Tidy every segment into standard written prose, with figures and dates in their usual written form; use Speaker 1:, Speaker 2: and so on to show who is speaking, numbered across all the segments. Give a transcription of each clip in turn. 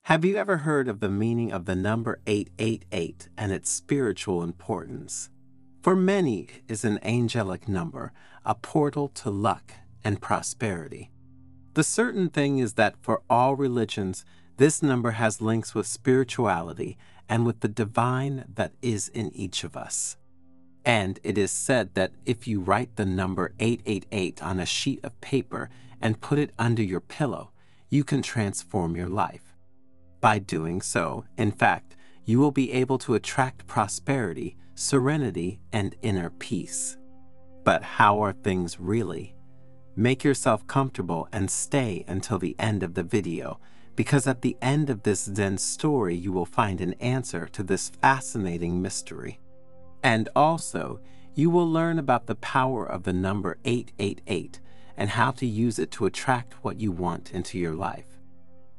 Speaker 1: Have you ever heard of the meaning of the number 888 and its spiritual importance? For many, it is an angelic number, a portal to luck and prosperity. The certain thing is that for all religions, this number has links with spirituality and with the divine that is in each of us. And it is said that if you write the number 888 on a sheet of paper and put it under your pillow, you can transform your life. By doing so, in fact, you will be able to attract prosperity, serenity, and inner peace. But how are things really? Make yourself comfortable and stay until the end of the video, because at the end of this Zen story you will find an answer to this fascinating mystery. And also, you will learn about the power of the number 888 and how to use it to attract what you want into your life.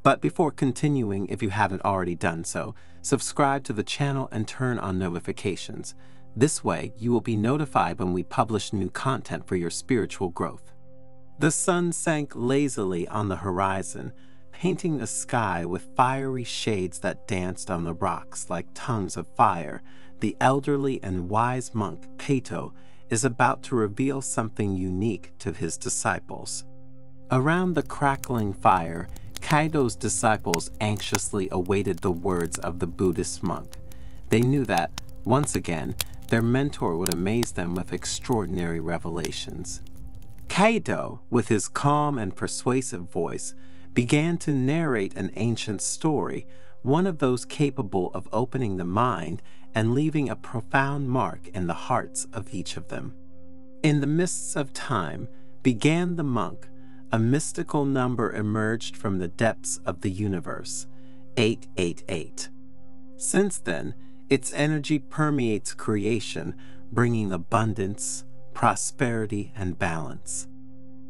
Speaker 1: But before continuing, if you haven't already done so, subscribe to the channel and turn on notifications. This way, you will be notified when we publish new content for your spiritual growth. The sun sank lazily on the horizon, painting the sky with fiery shades that danced on the rocks like tongues of fire. The elderly and wise monk, Kato, is about to reveal something unique to his disciples. Around the crackling fire, Kaido's disciples anxiously awaited the words of the Buddhist monk. They knew that, once again, their mentor would amaze them with extraordinary revelations. Kaido, with his calm and persuasive voice, began to narrate an ancient story, one of those capable of opening the mind and leaving a profound mark in the hearts of each of them. In the mists of time began the monk. A mystical number emerged from the depths of the universe, 888. Since then, its energy permeates creation, bringing abundance, prosperity, and balance.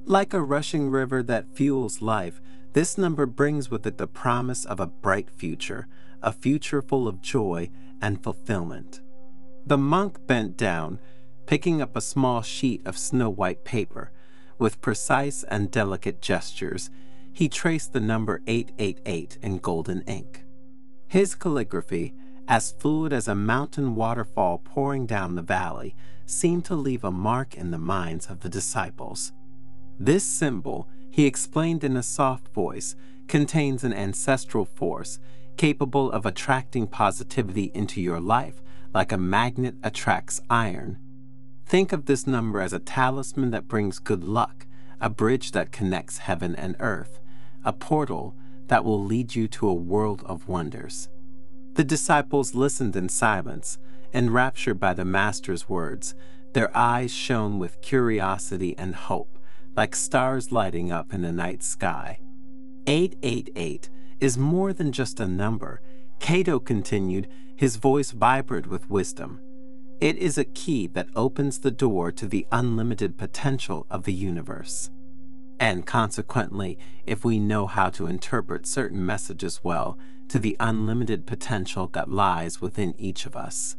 Speaker 1: Like a rushing river that fuels life, this number brings with it the promise of a bright future, a future full of joy and fulfillment. The monk bent down, picking up a small sheet of snow-white paper. With precise and delicate gestures, he traced the number 888 in golden ink. His calligraphy, as fluid as a mountain waterfall pouring down the valley, seemed to leave a mark in the minds of the disciples. This symbol, he explained in a soft voice, contains an ancestral force capable of attracting positivity into your life like a magnet attracts iron. Think of this number as a talisman that brings good luck, a bridge that connects heaven and earth, a portal that will lead you to a world of wonders. The disciples listened in silence, enraptured by the Master's words. Their eyes shone with curiosity and hope, like stars lighting up in the night sky. 888 is more than just a number, Kato continued, his voice vibrant with wisdom. It is a key that opens the door to the unlimited potential of the universe. And consequently, if we know how to interpret certain messages well, to the unlimited potential that lies within each of us.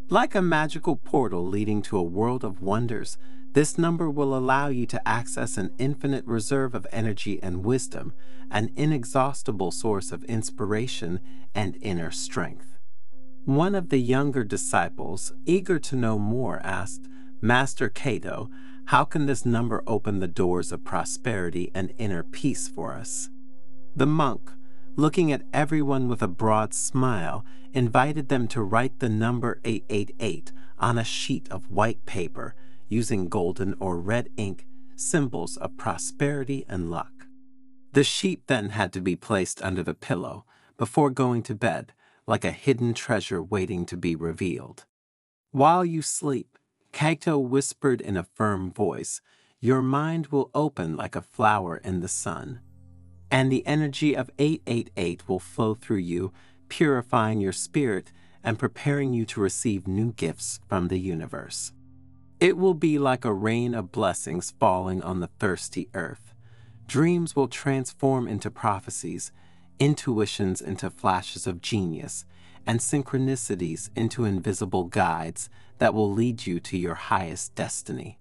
Speaker 1: Like a magical portal leading to a world of wonders, this number will allow you to access an infinite reserve of energy and wisdom, an inexhaustible source of inspiration and inner strength. One of the younger disciples, eager to know more, asked, "Master Kato, how can this number open the doors of prosperity and inner peace for us?" The monk, looking at everyone with a broad smile, invited them to write the number 888 on a sheet of white paper, using golden or red ink, symbols of prosperity and luck. The sheet then had to be placed under the pillow before going to bed, like a hidden treasure waiting to be revealed. While you sleep, Kaito whispered in a firm voice, your mind will open like a flower in the sun, and the energy of 888 will flow through you, purifying your spirit and preparing you to receive new gifts from the universe. It will be like a rain of blessings falling on the thirsty earth. Dreams will transform into prophecies, intuitions into flashes of genius, and synchronicities into invisible guides that will lead you to your highest destiny.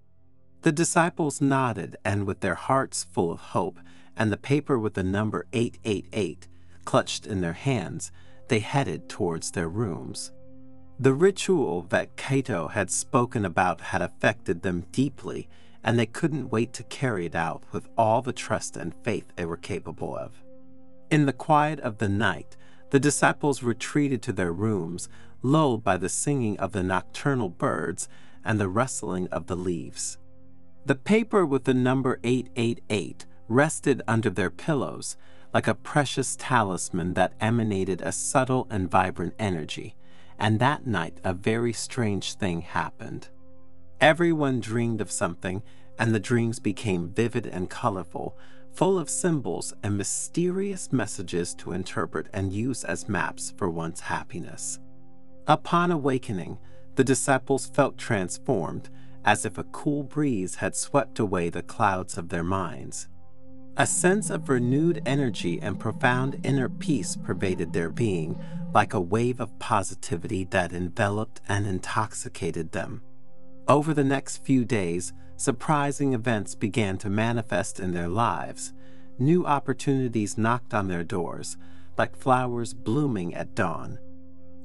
Speaker 1: The disciples nodded, and with their hearts full of hope and the paper with the number 888, clutched in their hands, they headed towards their rooms. The ritual that Cato had spoken about had affected them deeply, and they couldn't wait to carry it out with all the trust and faith they were capable of. In the quiet of the night, the disciples retreated to their rooms, lulled by the singing of the nocturnal birds and the rustling of the leaves. The paper with the number 888 rested under their pillows like a precious talisman that emanated a subtle and vibrant energy, and that night a very strange thing happened. Everyone dreamed of something, and the dreams became vivid and colorful, full of symbols and mysterious messages to interpret and use as maps for one's happiness. Upon awakening, the disciples felt transformed, as if a cool breeze had swept away the clouds of their minds. A sense of renewed energy and profound inner peace pervaded their being, like a wave of positivity that enveloped and intoxicated them. Over the next few days, surprising events began to manifest in their lives. New opportunities knocked on their doors, like flowers blooming at dawn.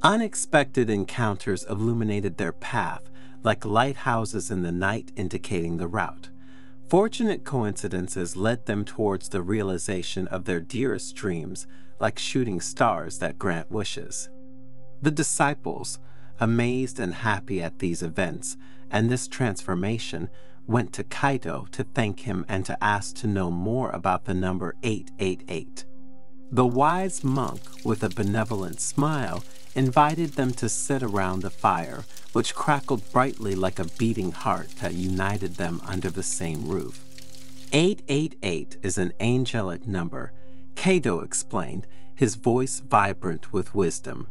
Speaker 1: Unexpected encounters illuminated their path, like lighthouses in the night indicating the route. Fortunate coincidences led them towards the realization of their dearest dreams, like shooting stars that grant wishes. The disciples, amazed and happy at these events and this transformation, went to Cato to thank him and to ask to know more about the number 888. The wise monk, with a benevolent smile, invited them to sit around the fire, which crackled brightly like a beating heart that united them under the same roof. 888 is an angelic number, Cato explained, his voice vibrant with wisdom.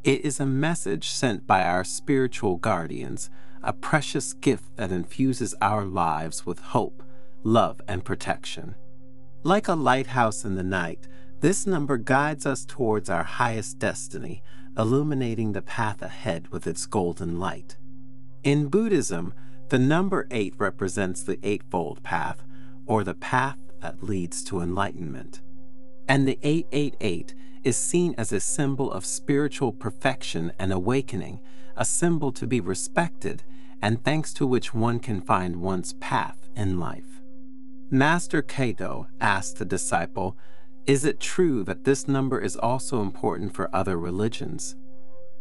Speaker 1: It is a message sent by our spiritual guardians, a precious gift that infuses our lives with hope, love, and protection. Like a lighthouse in the night, this number guides us towards our highest destiny, illuminating the path ahead with its golden light. In Buddhism, the number 8 represents the Eightfold Path, or the path that leads to enlightenment. And the 888 is seen as a symbol of spiritual perfection and awakening, a symbol to be respected, and thanks to which one can find one's path in life. Master Cato asked the disciple, "Is it true that this number is also important for other religions?"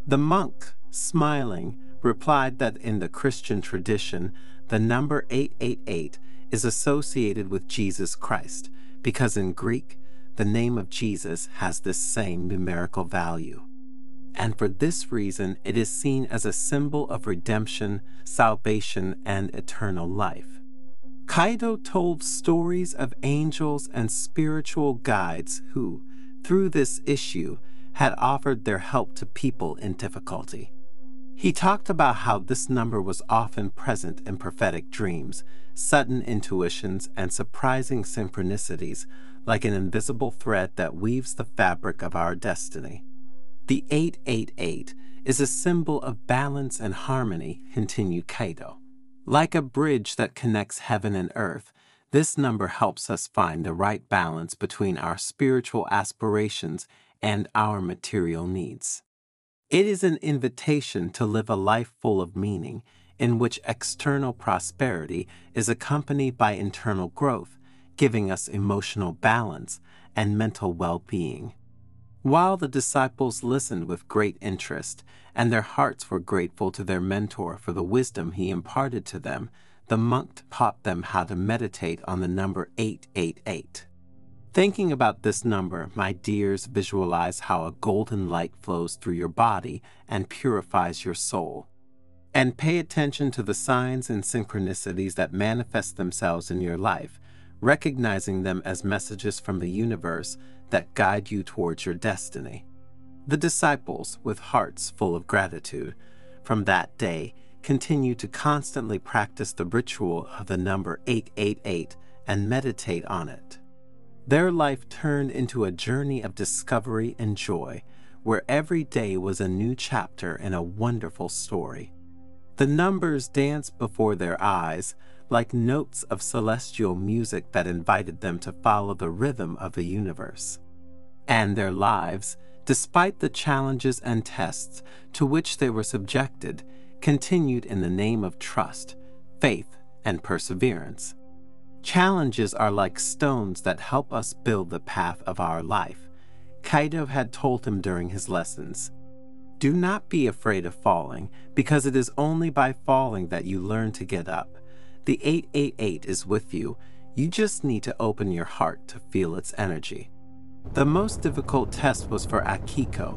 Speaker 1: The monk, smiling, replied that in the Christian tradition, the number 888 is associated with Jesus Christ, because in Greek, the name of Jesus has this same numerical value. And for this reason, it is seen as a symbol of redemption, salvation, and eternal life. Cato told stories of angels and spiritual guides who, through this issue, had offered their help to people in difficulty. He talked about how this number was often present in prophetic dreams, sudden intuitions, and surprising synchronicities, like an invisible thread that weaves the fabric of our destiny. The 888 is a symbol of balance and harmony, continued Cato. Like a bridge that connects heaven and earth, this number helps us find the right balance between our spiritual aspirations and our material needs. It is an invitation to live a life full of meaning, in which external prosperity is accompanied by internal growth, giving us emotional balance and mental well-being. While the disciples listened with great interest, and their hearts were grateful to their mentor for the wisdom he imparted to them, the monk taught them how to meditate on the number 888. Thinking about this number, my dears, visualize how a golden light flows through your body and purifies your soul. And pay attention to the signs and synchronicities that manifest themselves in your life, recognizing them as messages from the universe that guide you towards your destiny. The disciples, with hearts full of gratitude, from that day continued to constantly practice the ritual of the number 888 and meditate on it. Their life turned into a journey of discovery and joy, where every day was a new chapter in a wonderful story. The numbers danced before their eyes, like notes of celestial music that invited them to follow the rhythm of the universe. And their lives, despite the challenges and tests to which they were subjected, continued in the name of trust, faith, and perseverance. Challenges are like stones that help us build the path of our life, Kaido had told him during his lessons. Do not be afraid of falling, because it is only by falling that you learn to get up. The 888 is with you. You just need to open your heart to feel its energy. The most difficult test was for Akiko,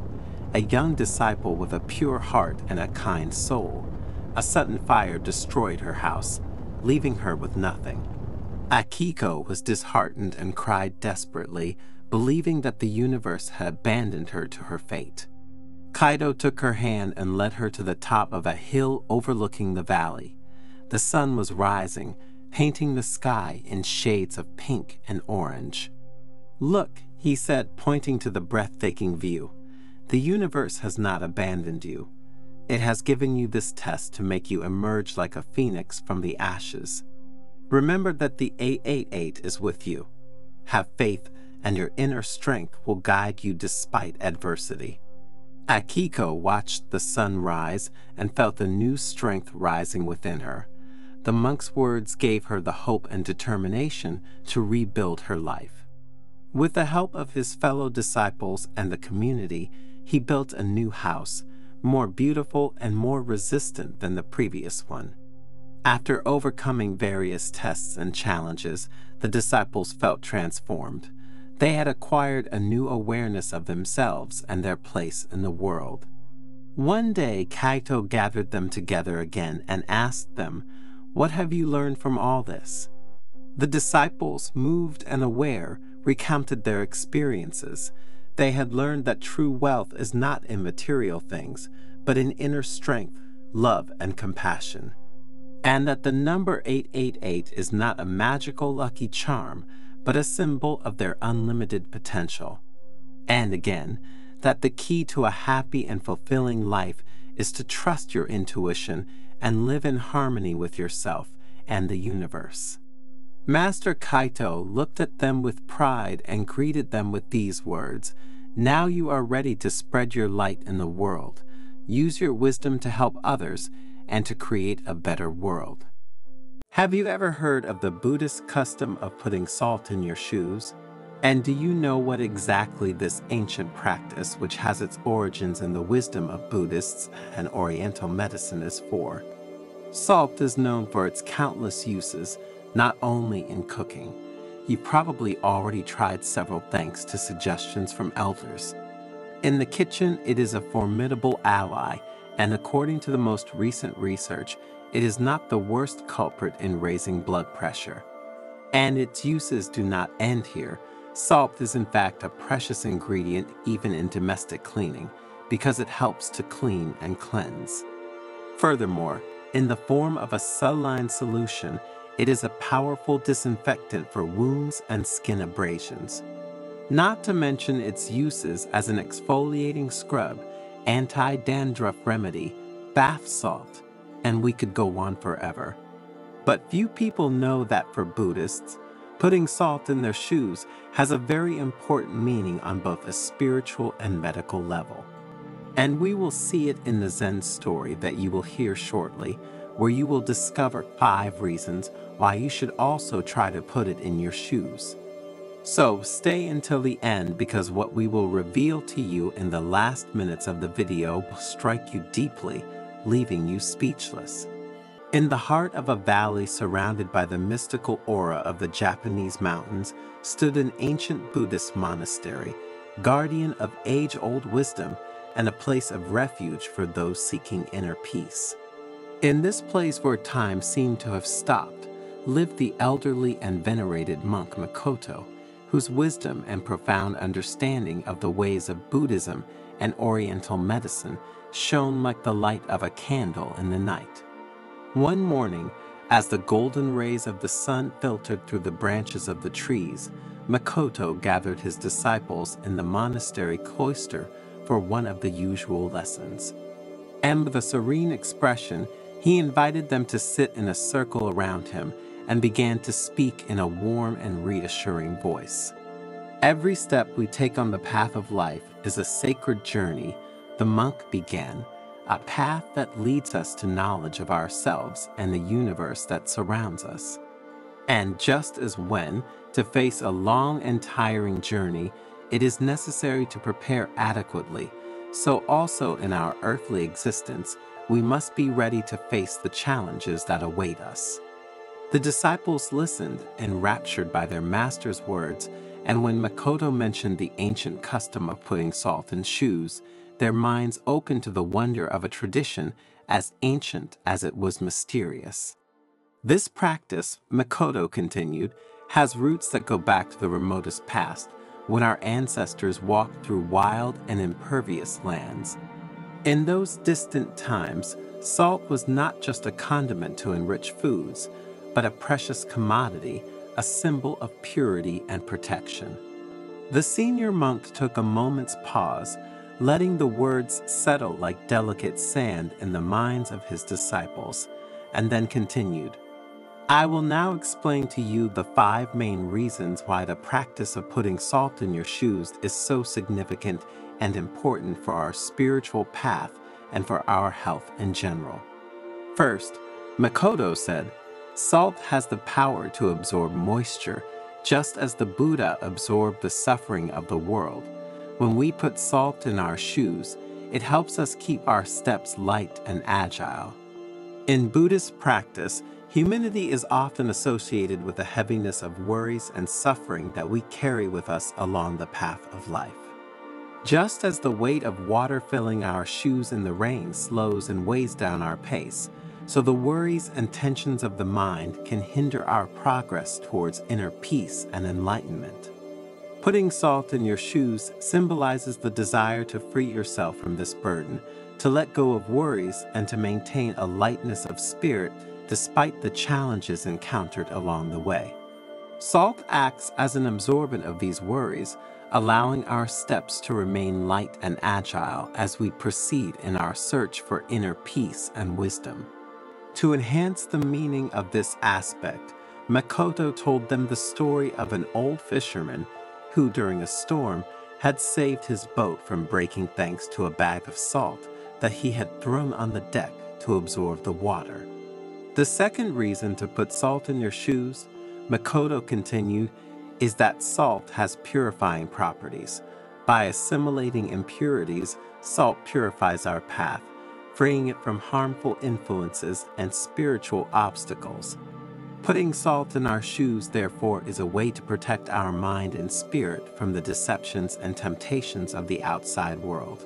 Speaker 1: a young disciple with a pure heart and a kind soul. A sudden fire destroyed her house, leaving her with nothing. Akiko was disheartened and cried desperately, believing that the universe had abandoned her to her fate. Kaido took her hand and led her to the top of a hill overlooking the valley. The sun was rising, painting the sky in shades of pink and orange. Look, he said, pointing to the breathtaking view. The universe has not abandoned you. It has given you this test to make you emerge like a phoenix from the ashes. Remember that the 888 is with you. Have faith, and your inner strength will guide you despite adversity. Akiko watched the sun rise and felt a new strength rising within her. The monk's words gave her the hope and determination to rebuild her life. With the help of his fellow disciples and the community, he built a new house, more beautiful and more resistant than the previous one. After overcoming various tests and challenges, the disciples felt transformed. They had acquired a new awareness of themselves and their place in the world. One day, Kaito gathered them together again and asked them, "What have you learned from all this?" The disciples, moved and aware, recounted their experiences. They had learned that true wealth is not in material things, but in inner strength, love, and compassion. And that the number 888 is not a magical lucky charm, but a symbol of their unlimited potential. And again, that the key to a happy and fulfilling life is to trust your intuition and live in harmony with yourself and the universe. Master Kaito looked at them with pride and greeted them with these words, "Now you are ready to spread your light in the world. Use your wisdom to help others and to create a better world." Have you ever heard of the Buddhist custom of putting salt in your shoes? And do you know what exactly this ancient practice, which has its origins in the wisdom of Buddhists and Oriental medicine, is for? Salt is known for its countless uses, not only in cooking. You've probably already tried several thanks to suggestions from elders. In the kitchen, it is a formidable ally, and according to the most recent research, it is not the worst culprit in raising blood pressure. And its uses do not end here. Salt is in fact a precious ingredient even in domestic cleaning, because it helps to clean and cleanse. Furthermore, in the form of a saline solution, it is a powerful disinfectant for wounds and skin abrasions. Not to mention its uses as an exfoliating scrub, anti-dandruff remedy, bath salt, and we could go on forever. But few people know that for Buddhists, putting salt in their shoes has a very important meaning on both a spiritual and medical level. And we will see it in the Zen story that you will hear shortly, where you will discover 5 reasons why you should also try to put it in your shoes. So stay until the end, because what we will reveal to you in the last minutes of the video will strike you deeply, leaving you speechless. In the heart of a valley surrounded by the mystical aura of the Japanese mountains stood an ancient Buddhist monastery, guardian of age-old wisdom and a place of refuge for those seeking inner peace. In this place where time seemed to have stopped, lived the elderly and venerated monk Makoto, whose wisdom and profound understanding of the ways of Buddhism and Oriental medicine shone like the light of a candle in the night. One morning, as the golden rays of the sun filtered through the branches of the trees, Makoto gathered his disciples in the monastery cloister for one of the usual lessons. And with a serene expression, he invited them to sit in a circle around him and began to speak in a warm and reassuring voice. Every step we take on the path of life is a sacred journey, the monk began, a path that leads us to knowledge of ourselves and the universe that surrounds us. And just as when, to face a long and tiring journey, it is necessary to prepare adequately, so also in our earthly existence, we must be ready to face the challenges that await us. The disciples listened, enraptured by their master's words, and when Makoto mentioned the ancient custom of putting salt in shoes, their minds opened to the wonder of a tradition as ancient as it was mysterious. This practice, Makoto continued, has roots that go back to the remotest past, when our ancestors walked through wild and impervious lands. In those distant times, salt was not just a condiment to enrich foods, but a precious commodity, a symbol of purity and protection. The senior monk took a moment's pause, letting the words settle like delicate sand in the minds of his disciples, and then continued, I will now explain to you the 5 main reasons why the practice of putting salt in your shoes is so significant and important for our spiritual path and for our health in general. First, Makoto said, salt has the power to absorb moisture, just as the Buddha absorbed the suffering of the world. When we put salt in our shoes, it helps us keep our steps light and agile. In Buddhist practice, humility is often associated with the heaviness of worries and suffering that we carry with us along the path of life. Just as the weight of water filling our shoes in the rain slows and weighs down our pace, so the worries and tensions of the mind can hinder our progress towards inner peace and enlightenment. Putting salt in your shoes symbolizes the desire to free yourself from this burden, to let go of worries, and to maintain a lightness of spirit despite the challenges encountered along the way. Salt acts as an absorbent of these worries, allowing our steps to remain light and agile as we proceed in our search for inner peace and wisdom. To enhance the meaning of this aspect, Makoto told them the story of an old fisherman who, during a storm, had saved his boat from breaking thanks to a bag of salt that he had thrown on the deck to absorb the water. The second reason to put salt in your shoes, Makoto continued, is that salt has purifying properties. By assimilating impurities, salt purifies our path, freeing it from harmful influences and spiritual obstacles. Putting salt in our shoes, therefore, is a way to protect our mind and spirit from the deceptions and temptations of the outside world.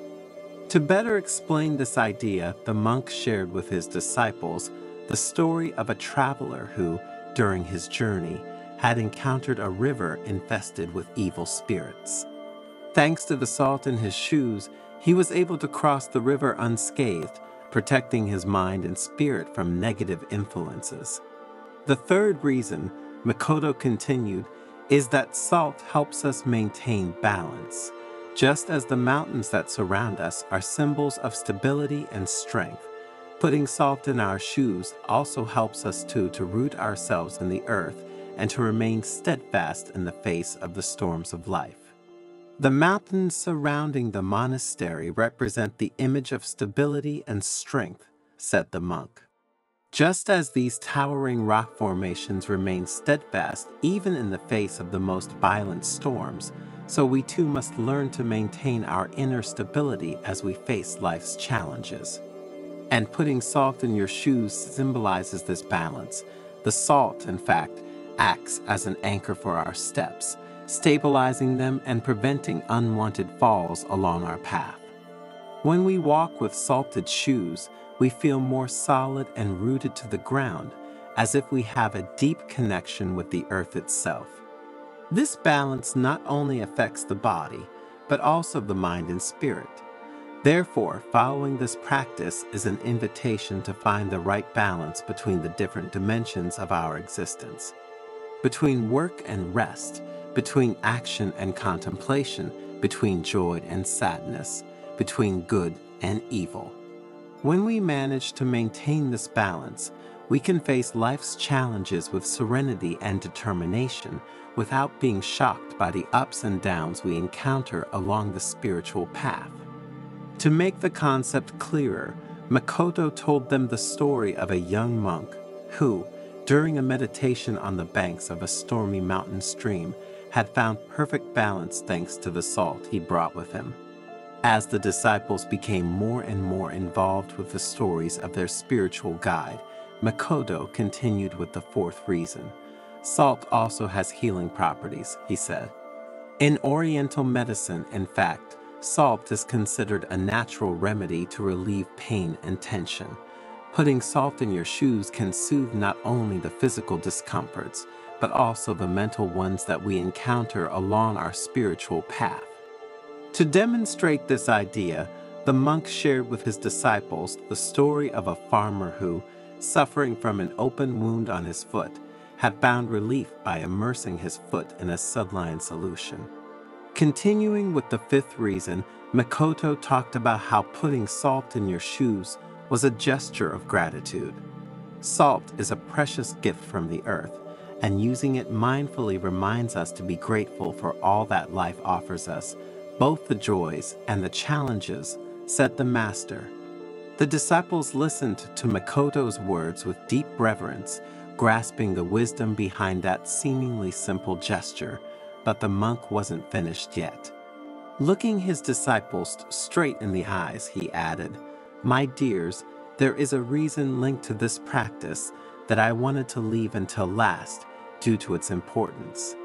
Speaker 1: To better explain this idea, the monk shared with his disciples the story of a traveler who, during his journey, had encountered a river infested with evil spirits. Thanks to the salt in his shoes, he was able to cross the river unscathed, protecting his mind and spirit from negative influences. The third reason, Makoto continued, is that salt helps us maintain balance. Just as the mountains that surround us are symbols of stability and strength, putting salt in our shoes also helps us to root ourselves in the earth and to remain steadfast in the face of the storms of life. The mountains surrounding the monastery represent the image of stability and strength, said the monk. Just as these towering rock formations remain steadfast even in the face of the most violent storms, so we too must learn to maintain our inner stability as we face life's challenges. And putting salt in your shoes symbolizes this balance. The salt, in fact, acts as an anchor for our steps, stabilizing them and preventing unwanted falls along our path. When we walk with salted shoes, we feel more solid and rooted to the ground, as if we have a deep connection with the earth itself. This balance not only affects the body, but also the mind and spirit. Therefore, following this practice is an invitation to find the right balance between the different dimensions of our existence. Between work and rest, between action and contemplation, between joy and sadness, between good and evil. When we manage to maintain this balance, we can face life's challenges with serenity and determination without being shocked by the ups and downs we encounter along the spiritual path. To make the concept clearer, Makoto told them the story of a young monk who, during a meditation on the banks of a stormy mountain stream, had found perfect balance thanks to the salt he brought with him. As the disciples became more and more involved with the stories of their spiritual guide, Makoto continued with the fourth reason. Salt also has healing properties, he said. In Oriental medicine, in fact, salt is considered a natural remedy to relieve pain and tension. Putting salt in your shoes can soothe not only the physical discomforts, but also the mental ones that we encounter along our spiritual path. To demonstrate this idea, the monk shared with his disciples the story of a farmer who, suffering from an open wound on his foot, had found relief by immersing his foot in a saline solution. Continuing with the fifth reason, Makoto talked about how putting salt in your shoes was a gesture of gratitude. Salt is a precious gift from the earth, and using it mindfully reminds us to be grateful for all that life offers us, both the joys and the challenges, said the master. The disciples listened to Makoto's words with deep reverence, grasping the wisdom behind that seemingly simple gesture, but the monk wasn't finished yet. Looking his disciples straight in the eyes, he added, "My dears, there is a reason linked to this practice that I wanted to leave until last due to its importance.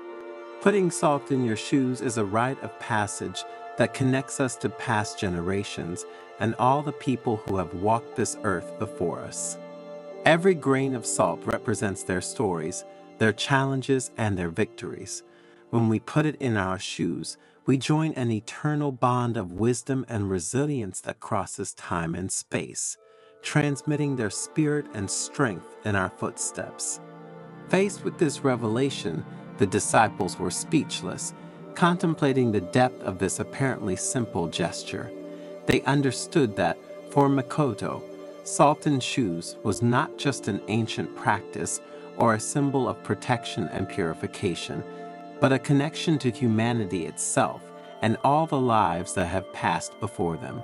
Speaker 1: Putting salt in your shoes is a rite of passage that connects us to past generations and all the people who have walked this earth before us. Every grain of salt represents their stories, their challenges, and their victories. When we put it in our shoes, we join an eternal bond of wisdom and resilience that crosses time and space, transmitting their spirit and strength in our footsteps." Faced with this revelation, the disciples were speechless, contemplating the depth of this apparently simple gesture. They understood that, for Makoto, salt in shoes was not just an ancient practice or a symbol of protection and purification, but a connection to humanity itself and all the lives that have passed before them.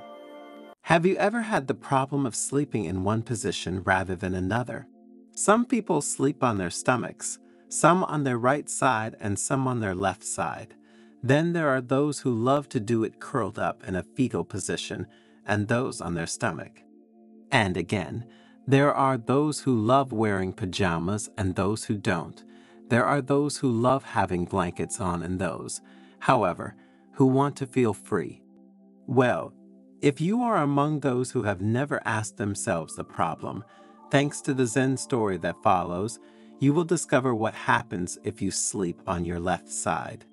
Speaker 1: Have you ever had the problem of sleeping in one position rather than another? Some people sleep on their stomachs, some on their right side and some on their left side. Then there are those who love to do it curled up in a fetal position and those on their stomach. And again, there are those who love wearing pajamas and those who don't. There are those who love having blankets on and those, however, who want to feel free. Well, if you are among those who have never asked themselves the problem, thanks to the Zen story that follows, you will discover what happens if you sleep on your left side.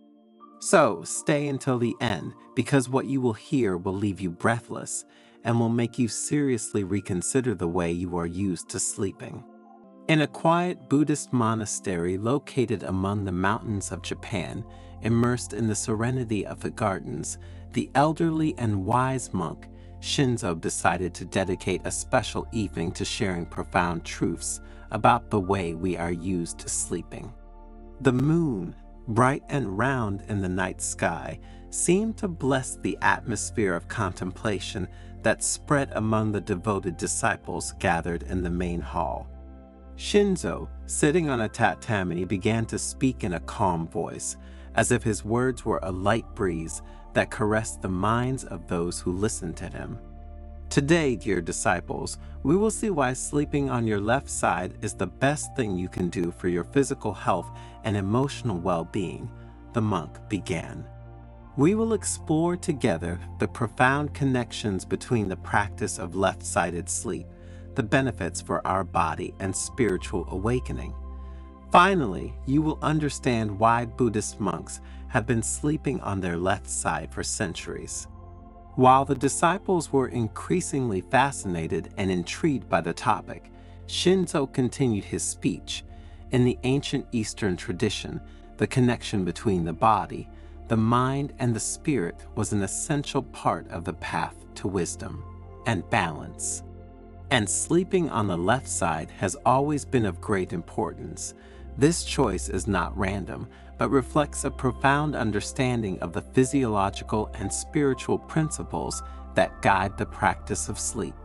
Speaker 1: So stay until the end, because what you will hear will leave you breathless and will make you seriously reconsider the way you are used to sleeping. In a quiet Buddhist monastery located among the mountains of Japan, immersed in the serenity of the gardens, the elderly and wise monk Shinzo decided to dedicate a special evening to sharing profound truths about the way we are used to sleeping. The moon, bright and round in the night sky, seemed to bless the atmosphere of contemplation that spread among the devoted disciples gathered in the main hall. Shinzo, sitting on a tatami, began to speak in a calm voice, as if his words were a light breeze that caressed the minds of those who listened to him. Today, dear disciples, we will see why sleeping on your left side is the best thing you can do for your physical health and emotional well-being, the monk began. We will explore together the profound connections between the practice of left-sided sleep, the benefits for our body and spiritual awakening. Finally, you will understand why Buddhist monks have been sleeping on their left side for centuries. While the disciples were increasingly fascinated and intrigued by the topic, Shinzo continued his speech. In the ancient Eastern tradition, the connection between the body, the mind, and the spirit was an essential part of the path to wisdom and balance. And sleeping on the left side has always been of great importance. This choice is not random, but reflects a profound understanding of the physiological and spiritual principles that guide the practice of sleep.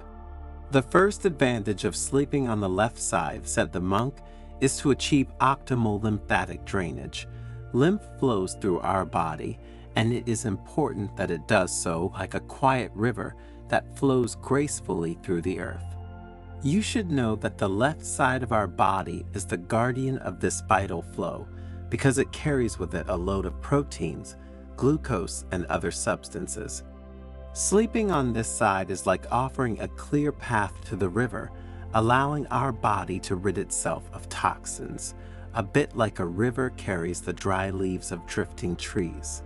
Speaker 1: The first advantage of sleeping on the left side, said the monk, is to achieve optimal lymphatic drainage. Lymph flows through our body, and it is important that it does so like a quiet river that flows gracefully through the earth. You should know that the left side of our body is the guardian of this vital flow because it carries with it a load of proteins, glucose, and other substances. Sleeping on this side is like offering a clear path to the river, allowing our body to rid itself of toxins, a bit like a river carries the dry leaves of drifting trees.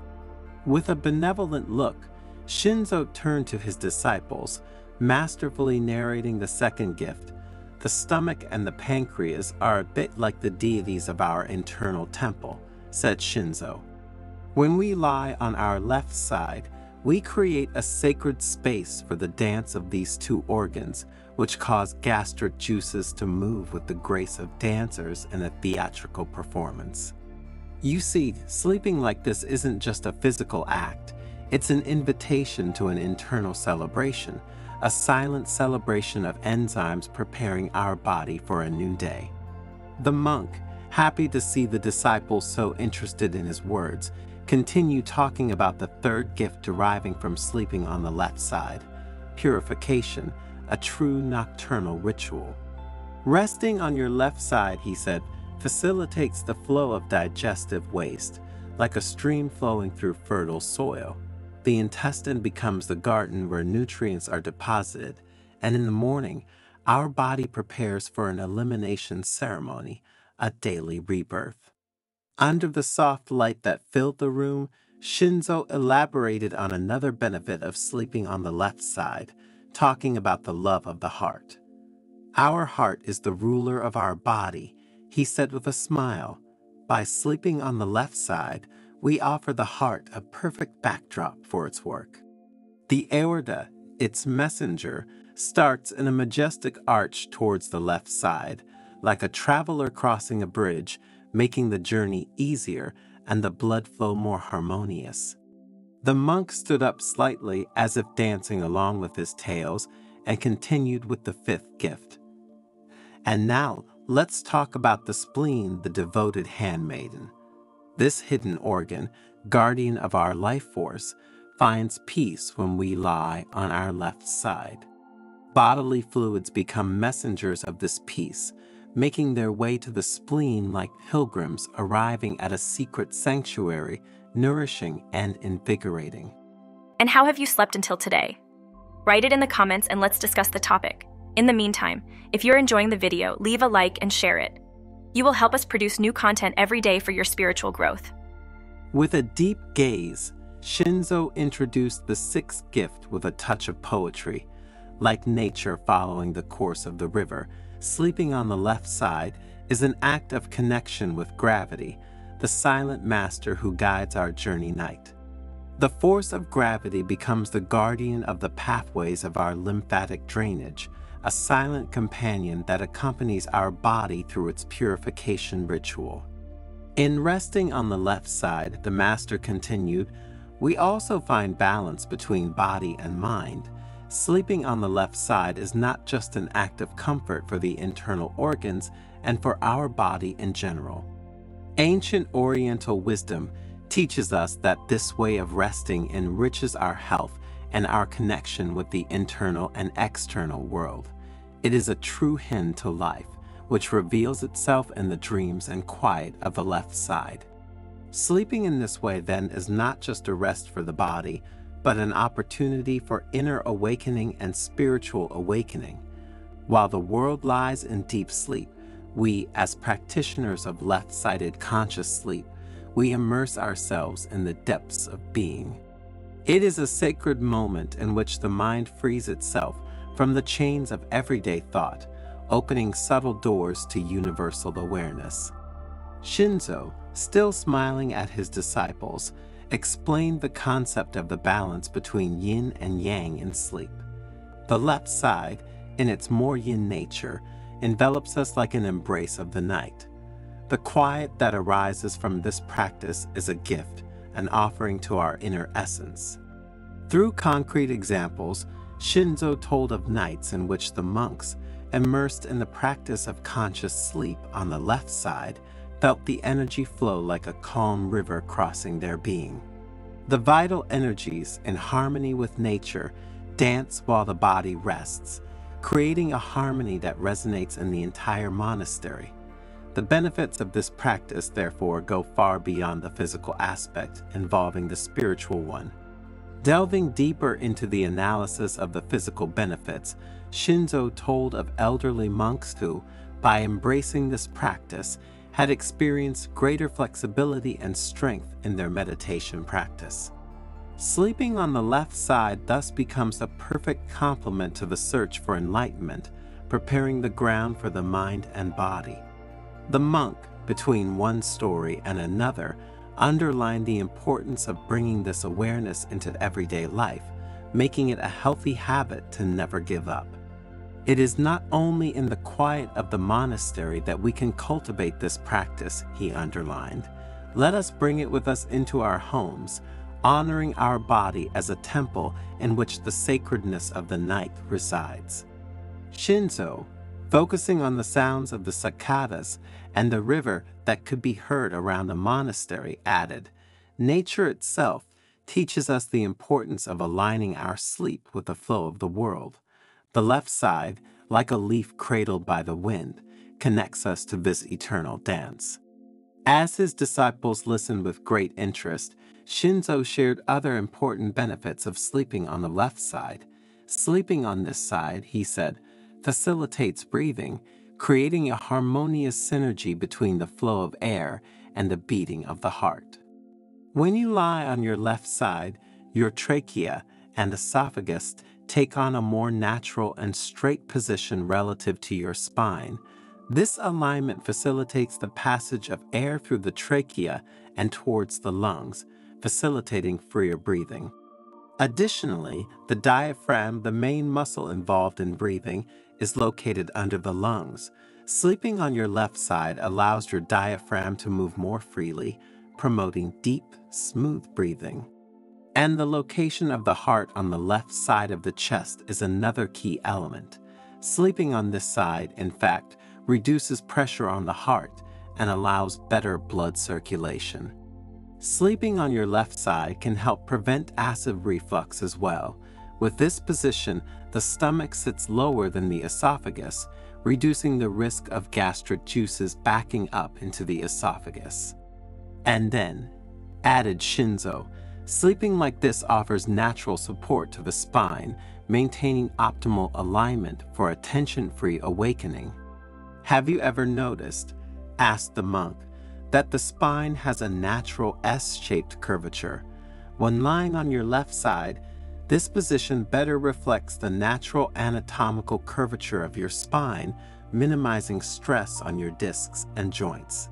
Speaker 1: With a benevolent look, Shinzo turned to his disciples, masterfully narrating the second gift. The stomach and the pancreas are a bit like the deities of our internal temple, said Shinzo. When we lie on our left side, we create a sacred space for the dance of these two organs, which cause gastric juices to move with the grace of dancers in a theatrical performance. You see, sleeping like this isn't just a physical act, it's an invitation to an internal celebration, a silent celebration of enzymes preparing our body for a new day. The monk, happy to see the disciples so interested in his words, continued talking about the third gift deriving from sleeping on the left side, purification, a true nocturnal ritual. Resting on your left side, he said, facilitates the flow of digestive waste, like a stream flowing through fertile soil. The intestine becomes the garden where nutrients are deposited, and in the morning, our body prepares for an elimination ceremony, a daily rebirth. Under the soft light that filled the room, Shinzo elaborated on another benefit of sleeping on the left side, talking about the love of the heart. Our heart is the ruler of our body, he said with a smile. By sleeping on the left side, we offer the heart a perfect backdrop for its work. The aorta, its messenger, starts in a majestic arch towards the left side, like a traveler crossing a bridge, making the journey easier and the blood flow more harmonious. The monk stood up slightly as if dancing along with his tales and continued with the fifth gift. And now, let's talk about the spleen, the devoted handmaiden. This hidden organ, guardian of our life force, finds peace when we lie on our left side. Bodily fluids become messengers of this peace, making their way to the spleen like pilgrims arriving at a secret sanctuary, nourishing and invigorating.
Speaker 2: And how have you slept until today? Write it in the comments and let's discuss the topic. In the meantime, if you're enjoying the video, leave a like and share it. You will help us produce new content every day for your spiritual growth.
Speaker 1: With a deep gaze, Shinzo introduced the sixth gift with a touch of poetry. Like nature following the course of the river, sleeping on the left side is an act of connection with gravity, the silent master who guides our journey night. The force of gravity becomes the guardian of the pathways of our lymphatic drainage, a silent companion that accompanies our body through its purification ritual. In resting on the left side, the master continued, we also find balance between body and mind. Sleeping on the left side is not just an act of comfort for the internal organs and for our body in general. Ancient Oriental wisdom teaches us that this way of resting enriches our health and our connection with the internal and external world. It is a true hymn to life, which reveals itself in the dreams and quiet of the left side. Sleeping in this way, then, is not just a rest for the body, but an opportunity for inner awakening and spiritual awakening. While the world lies in deep sleep, we, as practitioners of left-sided conscious sleep, we immerse ourselves in the depths of being. It is a sacred moment in which the mind frees itself from the chains of everyday thought, opening subtle doors to universal awareness. Shinzo, still smiling at his disciples, explained the concept of the balance between yin and yang in sleep. The left side, in its more yin nature, envelops us like an embrace of the night. The quiet that arises from this practice is a gift, an offering to our inner essence. Through concrete examples, Shinzo told of nights in which the monks, immersed in the practice of conscious sleep on the left side, felt the energy flow like a calm river crossing their being. The vital energies, in harmony with nature, dance while the body rests, creating a harmony that resonates in the entire monastery. The benefits of this practice, therefore, go far beyond the physical aspect, involving the spiritual one. Delving deeper into the analysis of the physical benefits, Shinzo told of elderly monks who, by embracing this practice, had experienced greater flexibility and strength in their meditation practice. Sleeping on the left side thus becomes a perfect complement to the search for enlightenment, preparing the ground for the mind and body. The monk, between one story and another, underlined the importance of bringing this awareness into everyday life, making it a healthy habit to never give up. It is not only in the quiet of the monastery that we can cultivate this practice, he underlined. Let us bring it with us into our homes, honoring our body as a temple in which the sacredness of the night resides. Shinzo, focusing on the sounds of the cicadas and the river that could be heard around the monastery, added, "Nature itself teaches us the importance of aligning our sleep with the flow of the world. The left side, like a leaf cradled by the wind, connects us to this eternal dance." As his disciples listened with great interest, Shinzo shared other important benefits of sleeping on the left side. Sleeping on this side, he said, facilitates breathing, creating a harmonious synergy between the flow of air and the beating of the heart. When you lie on your left side, your trachea and esophagus take on a more natural and straight position relative to your spine. This alignment facilitates the passage of air through the trachea and towards the lungs, facilitating freer breathing. Additionally, the diaphragm, the main muscle involved in breathing, is located under the lungs. Sleeping on your left side allows your diaphragm to move more freely, promoting deep, smooth breathing. And the location of the heart on the left side of the chest is another key element. Sleeping on this side, in fact, reduces pressure on the heart and allows better blood circulation. Sleeping on your left side can help prevent acid reflux as well. With this position, the stomach sits lower than the esophagus, reducing the risk of gastric juices backing up into the esophagus. And then, added Shinzo, sleeping like this offers natural support to the spine, maintaining optimal alignment for a tension-free awakening. Have you ever noticed, asked the monk, that the spine has a natural S-shaped curvature? When lying on your left side, this position better reflects the natural anatomical curvature of your spine, minimizing stress on your discs and joints.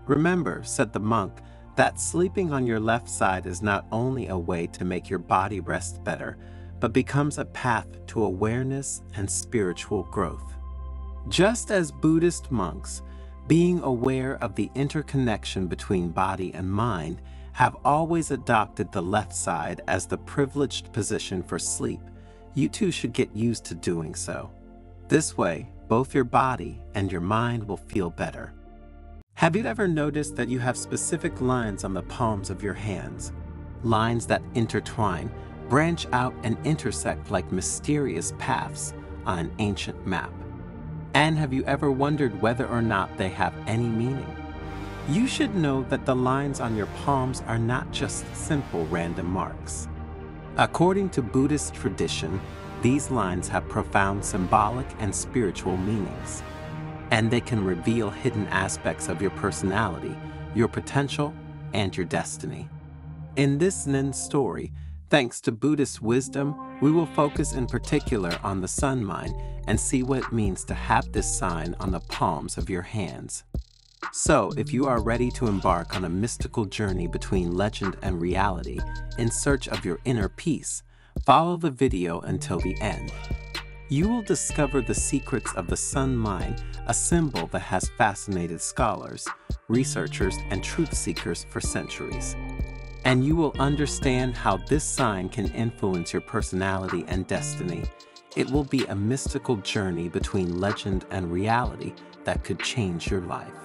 Speaker 1: Remember, said the monk, that sleeping on your left side is not only a way to make your body rest better, but becomes a path to awareness and spiritual growth. Just as Buddhist monks, being aware of the interconnection between body and mind, have always adopted the left side as the privileged position for sleep, you too should get used to doing so. This way, both your body and your mind will feel better. Have you ever noticed that you have specific lines on the palms of your hands? Lines that intertwine, branch out, and intersect like mysterious paths on an ancient map. And have you ever wondered whether or not they have any meaning? You should know that the lines on your palms are not just simple random marks. According to Buddhist tradition, these lines have profound symbolic and spiritual meanings, and they can reveal hidden aspects of your personality, your potential, and your destiny. In this Zen story, thanks to Buddhist wisdom, we will focus in particular on the sun mine and see what it means to have this sign on the palms of your hands. So, if you are ready to embark on a mystical journey between legend and reality in search of your inner peace, follow the video until the end. You will discover the secrets of the sun line, a symbol that has fascinated scholars, researchers, and truth seekers for centuries. And you will understand how this sign can influence your personality and destiny. It will be a mystical journey between legend and reality that could change your life.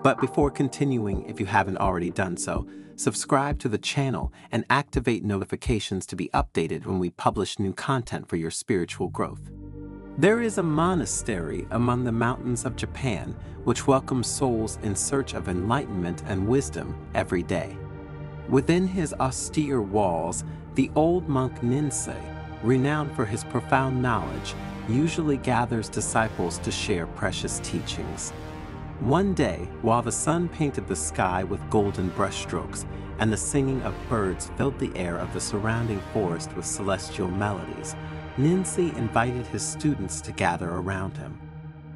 Speaker 1: But before continuing, if you haven't already done so, subscribe to the channel and activate notifications to be updated when we publish new content for your spiritual growth. There is a monastery among the mountains of Japan which welcomes souls in search of enlightenment and wisdom every day. Within his austere walls, the old monk Ninsei, renowned for his profound knowledge, usually gathers disciples to share precious teachings. One day, while the sun painted the sky with golden brushstrokes and the singing of birds filled the air of the surrounding forest with celestial melodies, Ninsei invited his students to gather around him.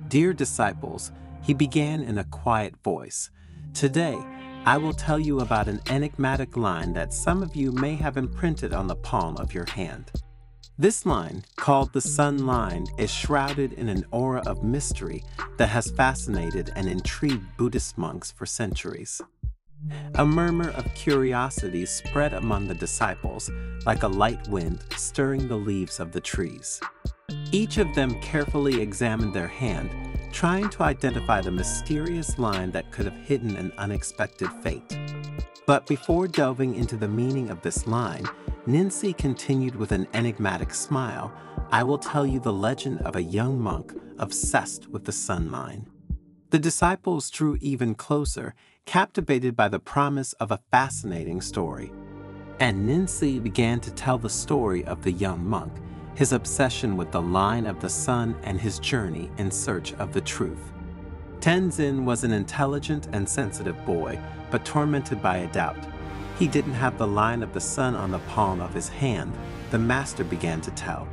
Speaker 1: "Dear disciples," he began in a quiet voice, "today I will tell you about an enigmatic line that some of you may have imprinted on the palm of your hand. This line, called the sun line, is shrouded in an aura of mystery that has fascinated and intrigued Buddhist monks for centuries." A murmur of curiosity spread among the disciples, like a light wind stirring the leaves of the trees. Each of them carefully examined their hand, trying to identify the mysterious line that could have hidden an unexpected fate. But before delving into the meaning of this line, Ninsei continued with an enigmatic smile, "I will tell you the legend of a young monk obsessed with the sun line." The disciples drew even closer, captivated by the promise of a fascinating story. And Ninsei began to tell the story of the young monk, his obsession with the line of the sun, and his journey in search of the truth. Tenzin was an intelligent and sensitive boy, but tormented by a doubt. He didn't have the line of the sun on the palm of his hand, the master began to tell.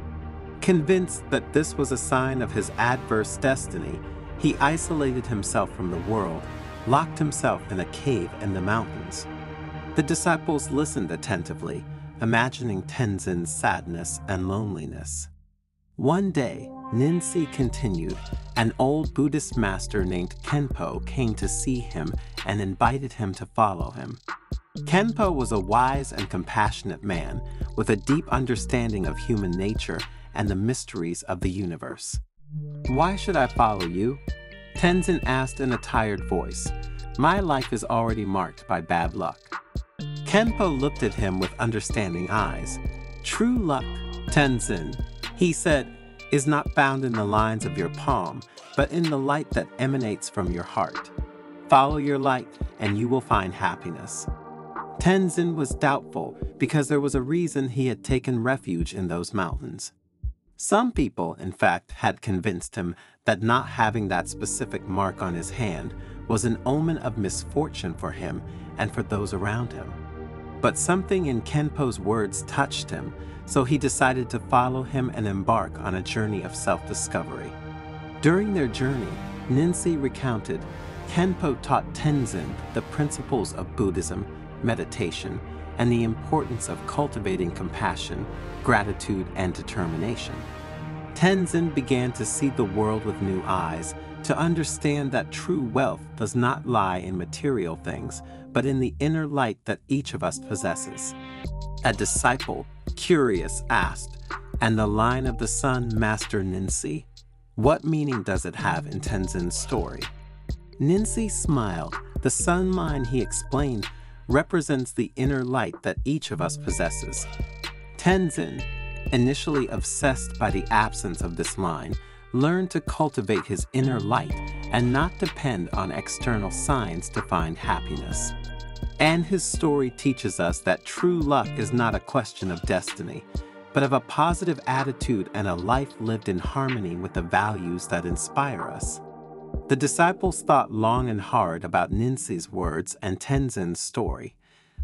Speaker 1: Convinced that this was a sign of his adverse destiny, he isolated himself from the world, locked himself in a cave in the mountains. The disciples listened attentively, imagining Tenzin's sadness and loneliness. One day, Ninsei continued, an old Buddhist master named Kenpo came to see him and invited him to follow him. Kenpo was a wise and compassionate man with a deep understanding of human nature and the mysteries of the universe. "Why should I follow you?" Tenzin asked in a tired voice. "My life is already marked by bad luck." Kenpo looked at him with understanding eyes. "True luck, Tenzin," he said, "is not found in the lines of your palm, but in the light that emanates from your heart. Follow your light and you will find happiness." Tenzin was doubtful because there was a reason he had taken refuge in those mountains. Some people, in fact, had convinced him that not having that specific mark on his hand was an omen of misfortune for him and for those around him. But something in Kenpo's words touched him, so he decided to follow him and embark on a journey of self-discovery. During their journey, Ninsei recounted, Kenpo taught Tenzin the principles of Buddhism, meditation, and the importance of cultivating compassion, gratitude, and determination. Tenzin began to see the world with new eyes, to understand that true wealth does not lie in material things, but in the inner light that each of us possesses. A disciple, curious, asked, "And the line of the sun, Master Ninsei? What meaning does it have in Tenzin's story?" Ninsei smiled. The sun line, he explained, represents the inner light that each of us possesses. Tenzin, initially obsessed by the absence of this line, learned to cultivate his inner light and not depend on external signs to find happiness. And his story teaches us that true luck is not a question of destiny, but of a positive attitude and a life lived in harmony with the values that inspire us. The disciples thought long and hard about Ninsei's words and Tenzin's story.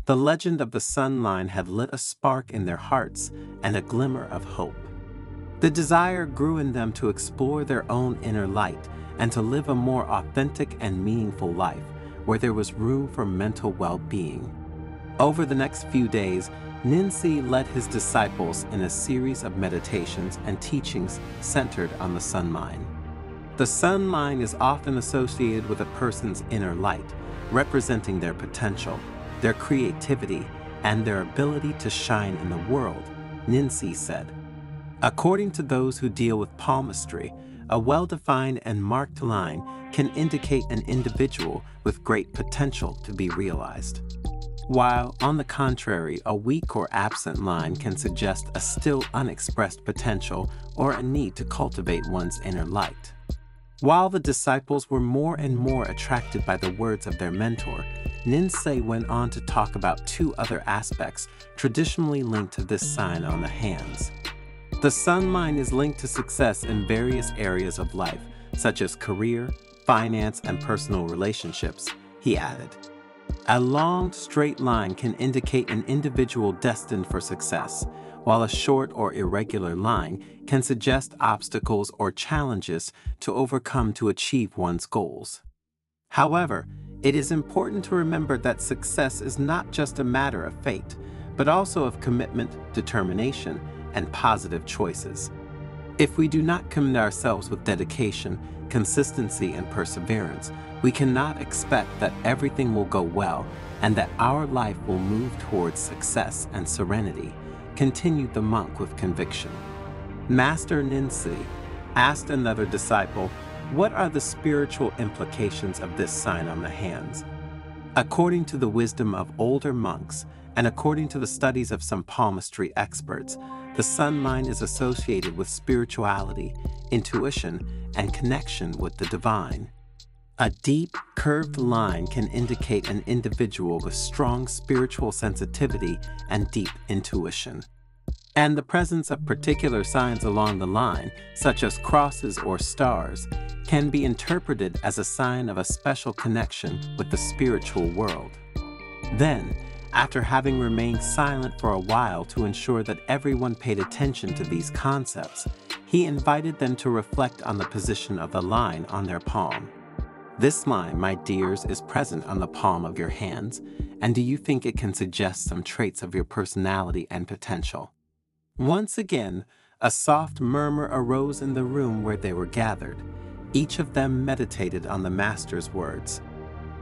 Speaker 1: The legend of the sun line had lit a spark in their hearts and a glimmer of hope. The desire grew in them to explore their own inner light and to live a more authentic and meaningful life where there was room for mental well-being. Over the next few days, Ninsi led his disciples in a series of meditations and teachings centered on the sun line. The sun line is often associated with a person's inner light, representing their potential, their creativity, and their ability to shine in the world, Ninsi said. According to those who deal with palmistry, a well-defined and marked line can indicate an individual with great potential to be realized, while, on the contrary, a weak or absent line can suggest a still unexpressed potential or a need to cultivate one's inner light. While the disciples were more and more attracted by the words of their mentor, Ninsi went on to talk about two other aspects traditionally linked to this sign on the hands. The sun line is linked to success in various areas of life, such as career, finance, and personal relationships, he added. A long, straight line can indicate an individual destined for success, while a short or irregular line can suggest obstacles or challenges to overcome to achieve one's goals. However, it is important to remember that success is not just a matter of fate, but also of commitment, determination, and positive choices. If we do not commit ourselves with dedication, consistency, and perseverance, we cannot expect that everything will go well and that our life will move towards success and serenity, continued the monk with conviction. Master Ninsi asked another disciple, "What are the spiritual implications of this sign on the hands?" According to the wisdom of older monks, and according to the studies of some palmistry experts, the sun line is associated with spirituality, intuition, and connection with the divine. A deep, curved line can indicate an individual with strong spiritual sensitivity and deep intuition. And the presence of particular signs along the line, such as crosses or stars, can be interpreted as a sign of a special connection with the spiritual world. Then, after having remained silent for a while to ensure that everyone paid attention to these concepts, he invited them to reflect on the position of the line on their palm. This line, my dears, is present on the palm of your hands, and do you think it can suggest some traits of your personality and potential? Once again, a soft murmur arose in the room where they were gathered. Each of them meditated on the master's words.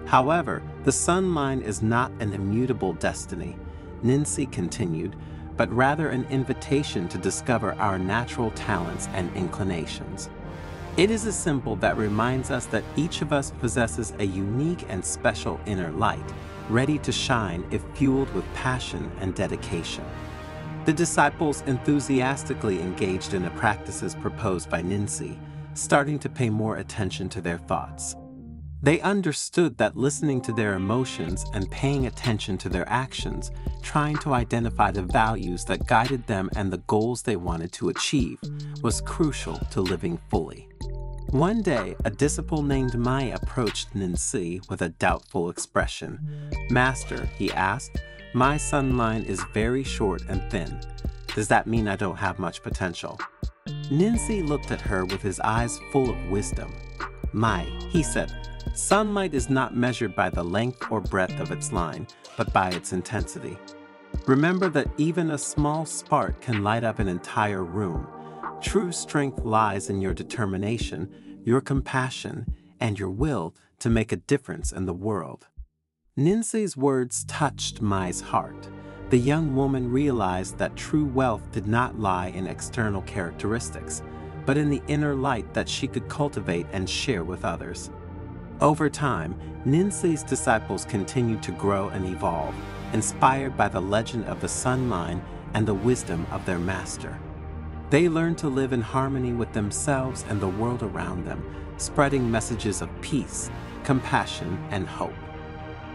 Speaker 1: However, the sun line is not an immutable destiny, Ninsi continued, but rather an invitation to discover our natural talents and inclinations. It is a symbol that reminds us that each of us possesses a unique and special inner light, ready to shine if fueled with passion and dedication. The disciples enthusiastically engaged in the practices proposed by Ninsi, starting to pay more attention to their thoughts. They understood that listening to their emotions and paying attention to their actions, trying to identify the values that guided them and the goals they wanted to achieve, was crucial to living fully. One day, a disciple named Mai approached Ninsi with a doubtful expression. "Master," he asked, "my sun line is very short and thin. Does that mean I don't have much potential?" Ninsi looked at her with his eyes full of wisdom. "Mai," he said, "sunlight is not measured by the length or breadth of its line, but by its intensity. Remember that even a small spark can light up an entire room. True strength lies in your determination, your compassion, and your will to make a difference in the world." Ninsi's words touched Mai's heart. The young woman realized that true wealth did not lie in external characteristics, but in the inner light that she could cultivate and share with others. Over time, Ninsi's disciples continued to grow and evolve, inspired by the legend of the sun line and the wisdom of their master. They learned to live in harmony with themselves and the world around them, spreading messages of peace, compassion, and hope.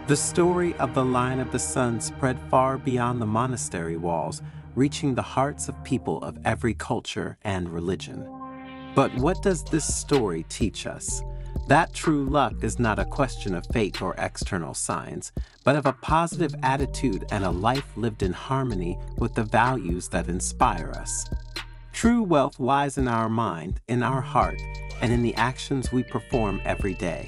Speaker 1: The story of the line of the sun spread far beyond the monastery walls, reaching the hearts of people of every culture and religion. But what does this story teach us? That true luck is not a question of fate or external signs, but of a positive attitude and a life lived in harmony with the values that inspire us. True wealth lies in our mind, in our heart, and in the actions we perform every day.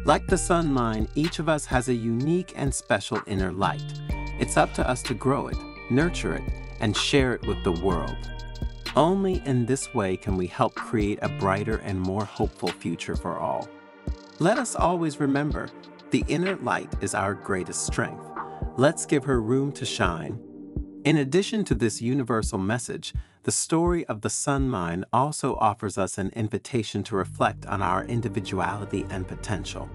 Speaker 1: Like the sun line, each of us has a unique and special inner light. It's up to us to grow it, nurture it, and share it with the world. Only in this way can we help create a brighter and more hopeful future for all. Let us always remember, the inner light is our greatest strength. Let's give her room to shine. In addition to this universal message, the story of the sun mine also offers us an invitation to reflect on our individuality and potential.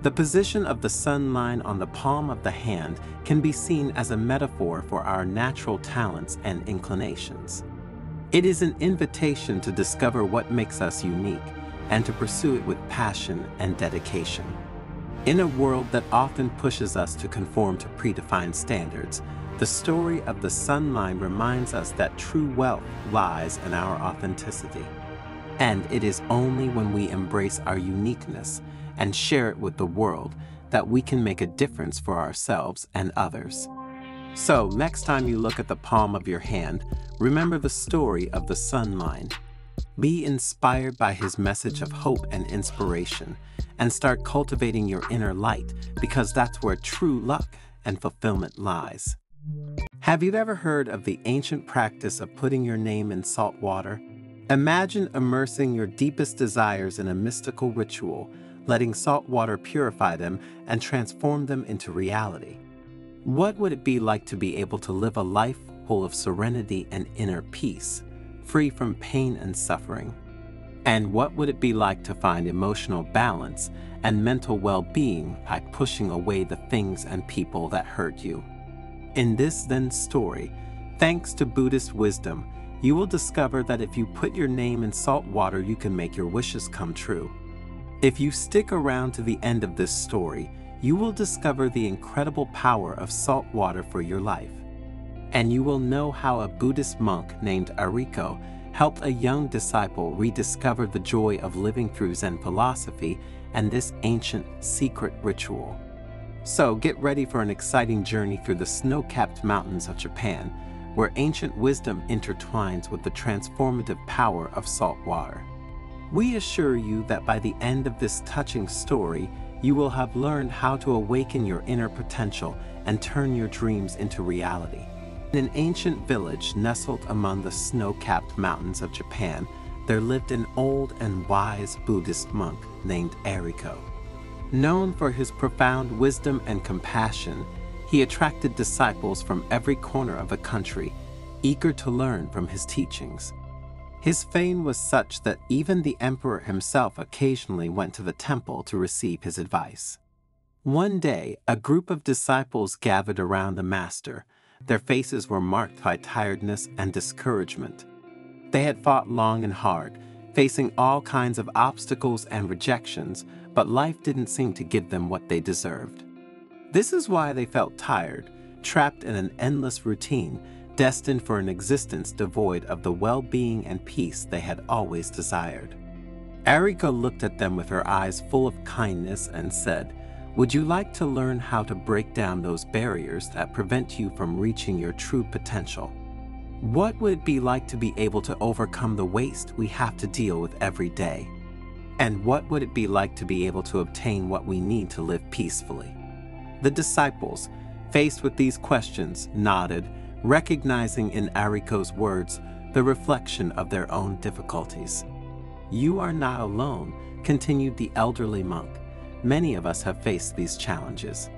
Speaker 1: The position of the sun line on the palm of the hand can be seen as a metaphor for our natural talents and inclinations. It is an invitation to discover what makes us unique and to pursue it with passion and dedication. In a world that often pushes us to conform to predefined standards, the story of the sun line reminds us that true wealth lies in our authenticity. And it is only when we embrace our uniqueness and share it with the world that we can make a difference for ourselves and others. So, next time you look at the palm of your hand, remember the story of the sun line. Be inspired by his message of hope and inspiration, and start cultivating your inner light, because that's where true luck and fulfillment lies. Have you ever heard of the ancient practice of putting your name in salt water? Imagine immersing your deepest desires in a mystical ritual, letting salt water purify them and transform them into reality. What would it be like to be able to live a life full of serenity and inner peace, free from pain and suffering? And what would it be like to find emotional balance and mental well-being by pushing away the things and people that hurt you? In this Zen story, thanks to Buddhist wisdom, you will discover that if you put your name in salt water, you can make your wishes come true. If you stick around to the end of this story, you will discover the incredible power of salt water for your life. And you will know how a Buddhist monk named Ariko helped a young disciple rediscover the joy of living through Zen philosophy and this ancient secret ritual. So get ready for an exciting journey through the snow-capped mountains of Japan, where ancient wisdom intertwines with the transformative power of salt water. We assure you that by the end of this touching story, you will have learned how to awaken your inner potential and turn your dreams into reality. In an ancient village nestled among the snow-capped mountains of Japan, there lived an old and wise Buddhist monk named Ariko. Known for his profound wisdom and compassion, he attracted disciples from every corner of the country, eager to learn from his teachings. His fame was such that even the emperor himself occasionally went to the temple to receive his advice. One day, a group of disciples gathered around the master. Their faces were marked by tiredness and discouragement. They had fought long and hard, facing all kinds of obstacles and rejections, but life didn't seem to give them what they deserved. This is why they felt tired, trapped in an endless routine, destined for an existence devoid of the well-being and peace they had always desired. Ariko looked at them with her eyes full of kindness and said, "Would you like to learn how to break down those barriers that prevent you from reaching your true potential? What would it be like to be able to overcome the waste we have to deal with every day? And what would it be like to be able to obtain what we need to live peacefully?" The disciples, faced with these questions, nodded, recognizing in Ariko's words the reflection of their own difficulties. "You are not alone," continued the elderly monk. "Many of us have faced these challenges.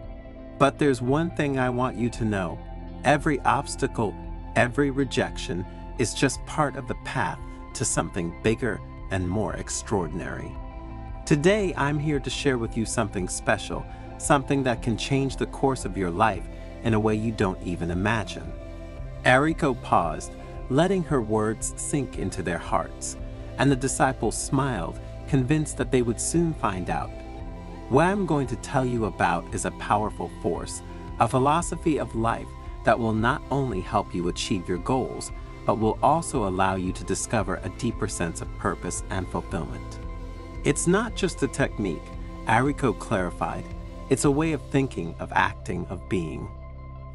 Speaker 1: But there's one thing I want you to know. Every obstacle, every rejection is just part of the path to something bigger and more extraordinary. Today, I'm here to share with you something special, something that can change the course of your life in a way you don't even imagine." Ariko paused, letting her words sink into their hearts, and the disciples smiled, convinced that they would soon find out. What I'm going to tell you about is a powerful force, a philosophy of life that will not only help you achieve your goals, but will also allow you to discover a deeper sense of purpose and fulfillment. It's not just a technique, Ariko clarified. It's a way of thinking, of acting, of being.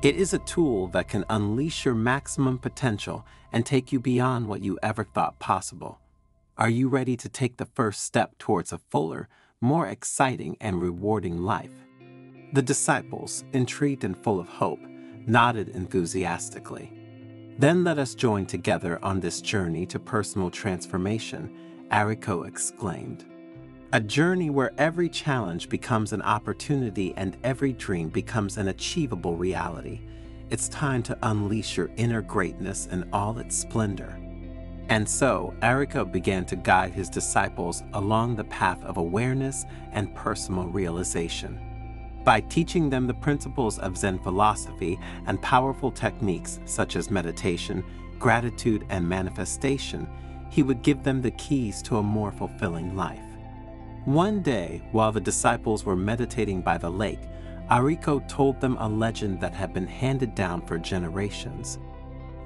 Speaker 1: It is a tool that can unleash your maximum potential and take you beyond what you ever thought possible. Are you ready to take the first step towards a fuller, more exciting and rewarding life? The disciples, intrigued and full of hope, nodded enthusiastically. "Then let us join together on this journey to personal transformation," Ariko exclaimed. "A journey where every challenge becomes an opportunity and every dream becomes an achievable reality. It's time to unleash your inner greatness in all its splendor." And so, Ariko began to guide his disciples along the path of awareness and personal realization. By teaching them the principles of Zen philosophy and powerful techniques such as meditation, gratitude, and manifestation, he would give them the keys to a more fulfilling life. One day, while the disciples were meditating by the lake, Ariko told them a legend that had been handed down for generations.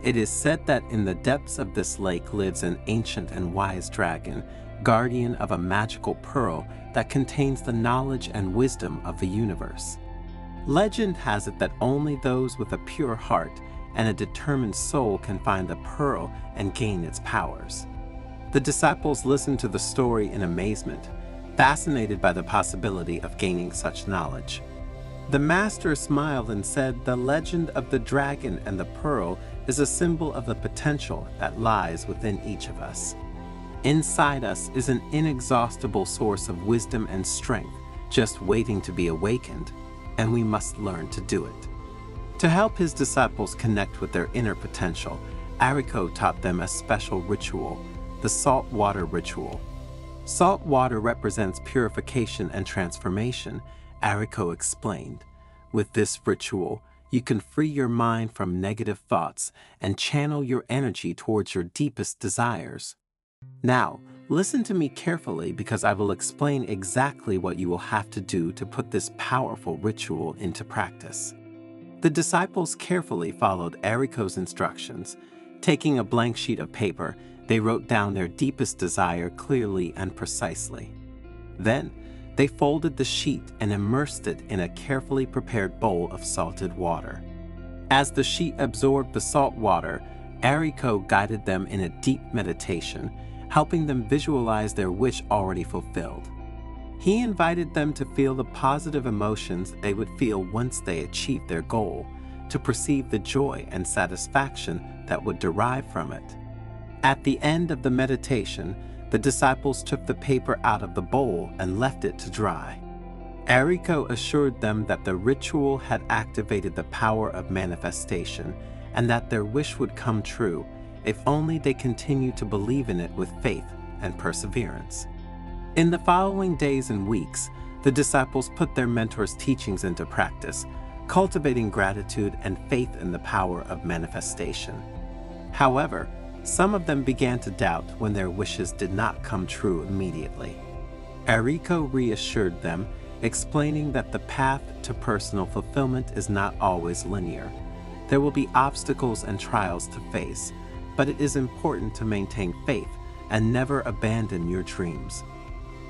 Speaker 1: It is said that in the depths of this lake lives an ancient and wise dragon, guardian of a magical pearl that contains the knowledge and wisdom of the universe. Legend has it that only those with a pure heart and a determined soul can find the pearl and gain its powers. The disciples listened to the story in amazement, fascinated by the possibility of gaining such knowledge. The master smiled and said, "The legend of the dragon and the pearl is a symbol of the potential that lies within each of us. Inside us is an inexhaustible source of wisdom and strength, just waiting to be awakened, and we must learn to do it." To help his disciples connect with their inner potential, Ariko taught them a special ritual, the salt water ritual. Salt water represents purification and transformation, Ariko explained. With this ritual, you can free your mind from negative thoughts and channel your energy towards your deepest desires. Now, listen to me carefully because I will explain exactly what you will have to do to put this powerful ritual into practice. The disciples carefully followed Ariko's instructions. Taking a blank sheet of paper, they wrote down their deepest desire clearly and precisely. Then, they folded the sheet and immersed it in a carefully prepared bowl of salted water. As the sheet absorbed the salt water, Ariko guided them in a deep meditation, helping them visualize their wish already fulfilled. He invited them to feel the positive emotions they would feel once they achieved their goal, to perceive the joy and satisfaction that would derive from it. At the end of the meditation, the disciples took the paper out of the bowl and left it to dry. Ariko assured them that the ritual had activated the power of manifestation and that their wish would come true if only they continued to believe in it with faith and perseverance. In the following days and weeks, the disciples put their mentor's teachings into practice, cultivating gratitude and faith in the power of manifestation. However, some of them began to doubt when their wishes did not come true immediately. Ariko reassured them, explaining that the path to personal fulfillment is not always linear. There will be obstacles and trials to face, but it is important to maintain faith and never abandon your dreams.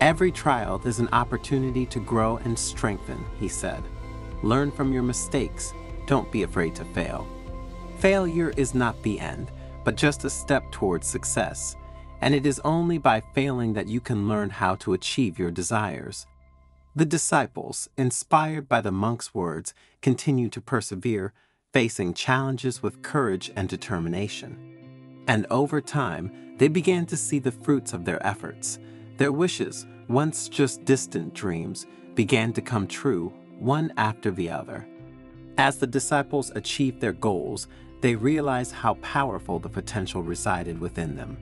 Speaker 1: Every trial is an opportunity to grow and strengthen, he said. Learn from your mistakes. Don't be afraid to fail. Failure is not the end, but just a step towards success, and it is only by failing that you can learn how to achieve your desires. The disciples, inspired by the monk's words, continued to persevere, facing challenges with courage and determination. And over time, they began to see the fruits of their efforts. Their wishes, once just distant dreams, began to come true, one after the other. As the disciples achieved their goals, they realized how powerful the potential resided within them.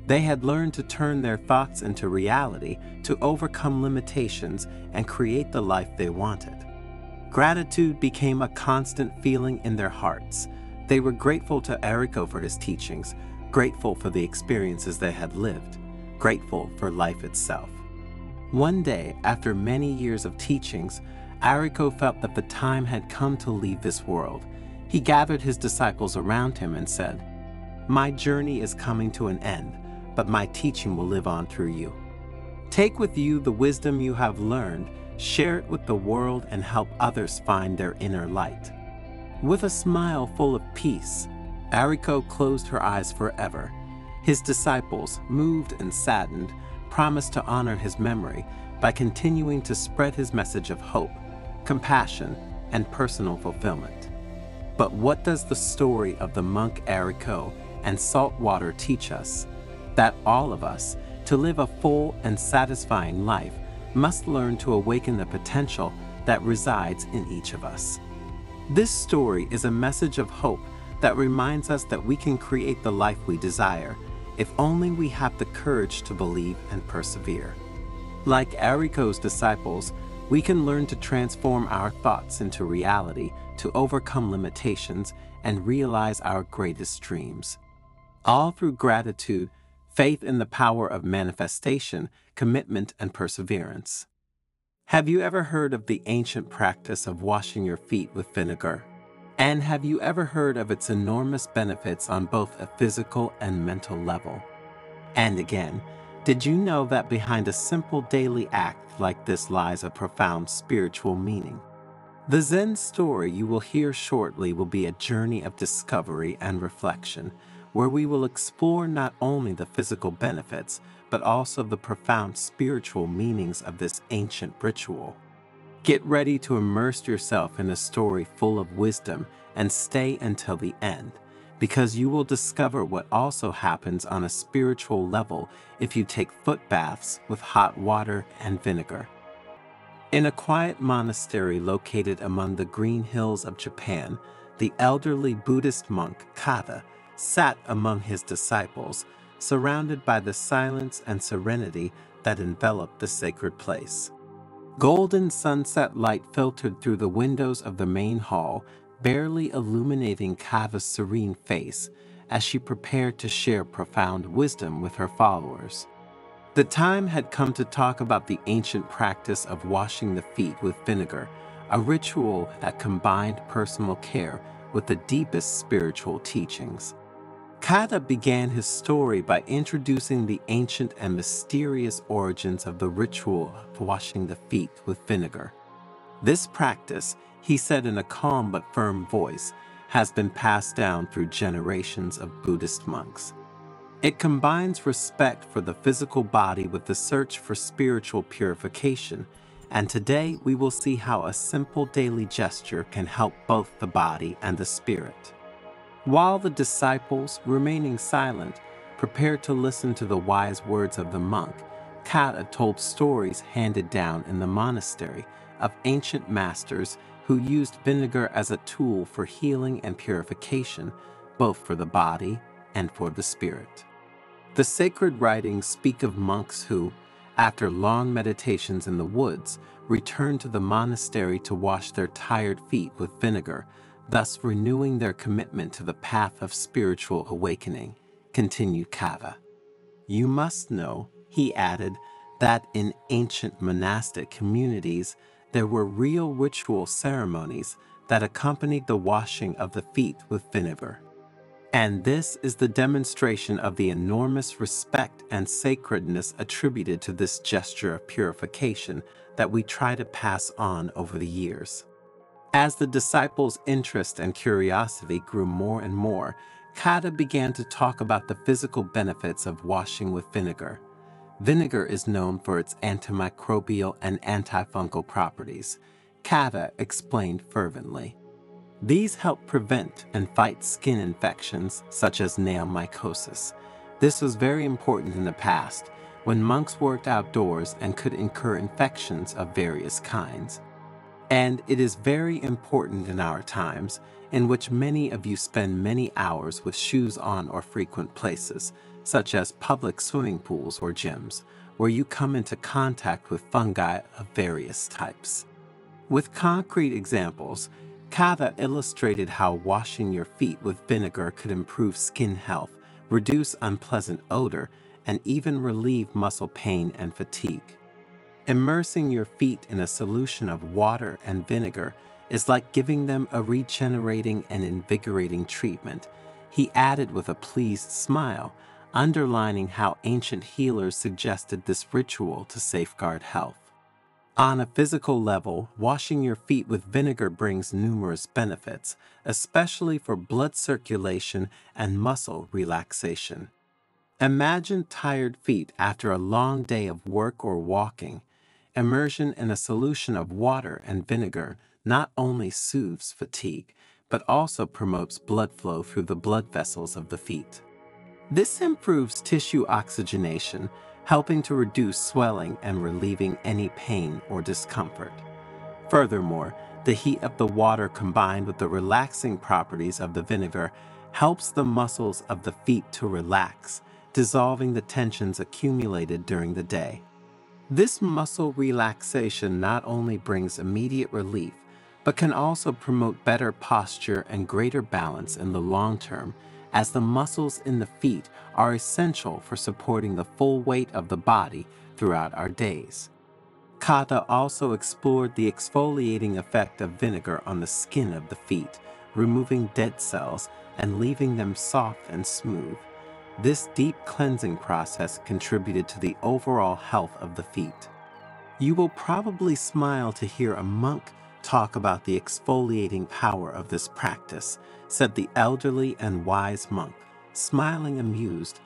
Speaker 1: They had learned to turn their thoughts into reality, to overcome limitations, and create the life they wanted. Gratitude became a constant feeling in their hearts. They were grateful to Ariko for his teachings, grateful for the experiences they had lived, grateful for life itself. One day, after many years of teachings, Ariko felt that the time had come to leave this world. He gathered his disciples around him and said, "My journey is coming to an end, but my teaching will live on through you. Take with you the wisdom you have learned, share it with the world, and help others find their inner light." With a smile full of peace, Ariko closed her eyes forever. His disciples, moved and saddened, promised to honor his memory by continuing to spread his message of hope, compassion, and personal fulfillment. But what does the story of the monk Errico and salt water teach us? That all of us, to live a full and satisfying life, must learn to awaken the potential that resides in each of us. This story is a message of hope that reminds us that we can create the life we desire if only we have the courage to believe and persevere. Like Errico's disciples, we can learn to transform our thoughts into reality to overcome limitations and realize our greatest dreams. All through gratitude, faith in the power of manifestation, commitment, and perseverance. Have you ever heard of the ancient practice of washing your feet with vinegar? And have you ever heard of its enormous benefits on both a physical and mental level? And again, did you know that behind a simple daily act like this lies a profound spiritual meaning? The Zen story you will hear shortly will be a journey of discovery and reflection, where we will explore not only the physical benefits, but also the profound spiritual meanings of this ancient ritual. Get ready to immerse yourself in a story full of wisdom and stay until the end, because you will discover what also happens on a spiritual level if you take foot baths with hot water and vinegar. In a quiet monastery located among the green hills of Japan, the elderly Buddhist monk Kada sat among his disciples, surrounded by the silence and serenity that enveloped the sacred place. Golden sunset light filtered through the windows of the main hall, barely illuminating Kava's serene face as she prepared to share profound wisdom with her followers. The time had come to talk about the ancient practice of washing the feet with vinegar, a ritual that combined personal care with the deepest spiritual teachings. Kada began his story by introducing the ancient and mysterious origins of the ritual of washing the feet with vinegar. This practice, he said in a calm but firm voice, has been passed down through generations of Buddhist monks. It combines respect for the physical body with the search for spiritual purification, and today we will see how a simple daily gesture can help both the body and the spirit. While the disciples, remaining silent, prepared to listen to the wise words of the monk, Kada told stories handed down in the monastery of ancient masters who used vinegar as a tool for healing and purification, both for the body and for the spirit. The sacred writings speak of monks who, after long meditations in the woods, returned to the monastery to wash their tired feet with vinegar, thus renewing their commitment to the path of spiritual awakening, continued Kava. You must know, he added, that in ancient monastic communities there were real ritual ceremonies that accompanied the washing of the feet with vinegar. And this is the demonstration of the enormous respect and sacredness attributed to this gesture of purification that we try to pass on over the years. As the disciples' interest and curiosity grew more and more, Kada began to talk about the physical benefits of washing with vinegar. Vinegar is known for its antimicrobial and antifungal properties, Kada explained fervently. These help prevent and fight skin infections such as nail mycosis. This was very important in the past, when monks worked outdoors and could incur infections of various kinds. And it is very important in our times, in which many of you spend many hours with shoes on or frequent places, such as public swimming pools or gyms, where you come into contact with fungi of various types. With concrete examples, Kava illustrated how washing your feet with vinegar could improve skin health, reduce unpleasant odor, and even relieve muscle pain and fatigue. Immersing your feet in a solution of water and vinegar is like giving them a regenerating and invigorating treatment, he added with a pleased smile, underlining how ancient healers suggested this ritual to safeguard health. On a physical level, washing your feet with vinegar brings numerous benefits, especially for blood circulation and muscle relaxation. Imagine tired feet after a long day of work or walking. Immersion in a solution of water and vinegar not only soothes fatigue, but also promotes blood flow through the blood vessels of the feet. This improves tissue oxygenation, helping to reduce swelling and relieving any pain or discomfort. Furthermore, the heat of the water combined with the relaxing properties of the vinegar helps the muscles of the feet to relax, dissolving the tensions accumulated during the day. This muscle relaxation not only brings immediate relief, but can also promote better posture and greater balance in the long term, as the muscles in the feet are essential for supporting the full weight of the body throughout our days. Kata also explored the exfoliating effect of vinegar on the skin of the feet, removing dead cells and leaving them soft and smooth. This deep cleansing process contributed to the overall health of the feet. You will probably smile to hear a monk talk about the exfoliating power of this practice, said the elderly and wise monk, smiling amused.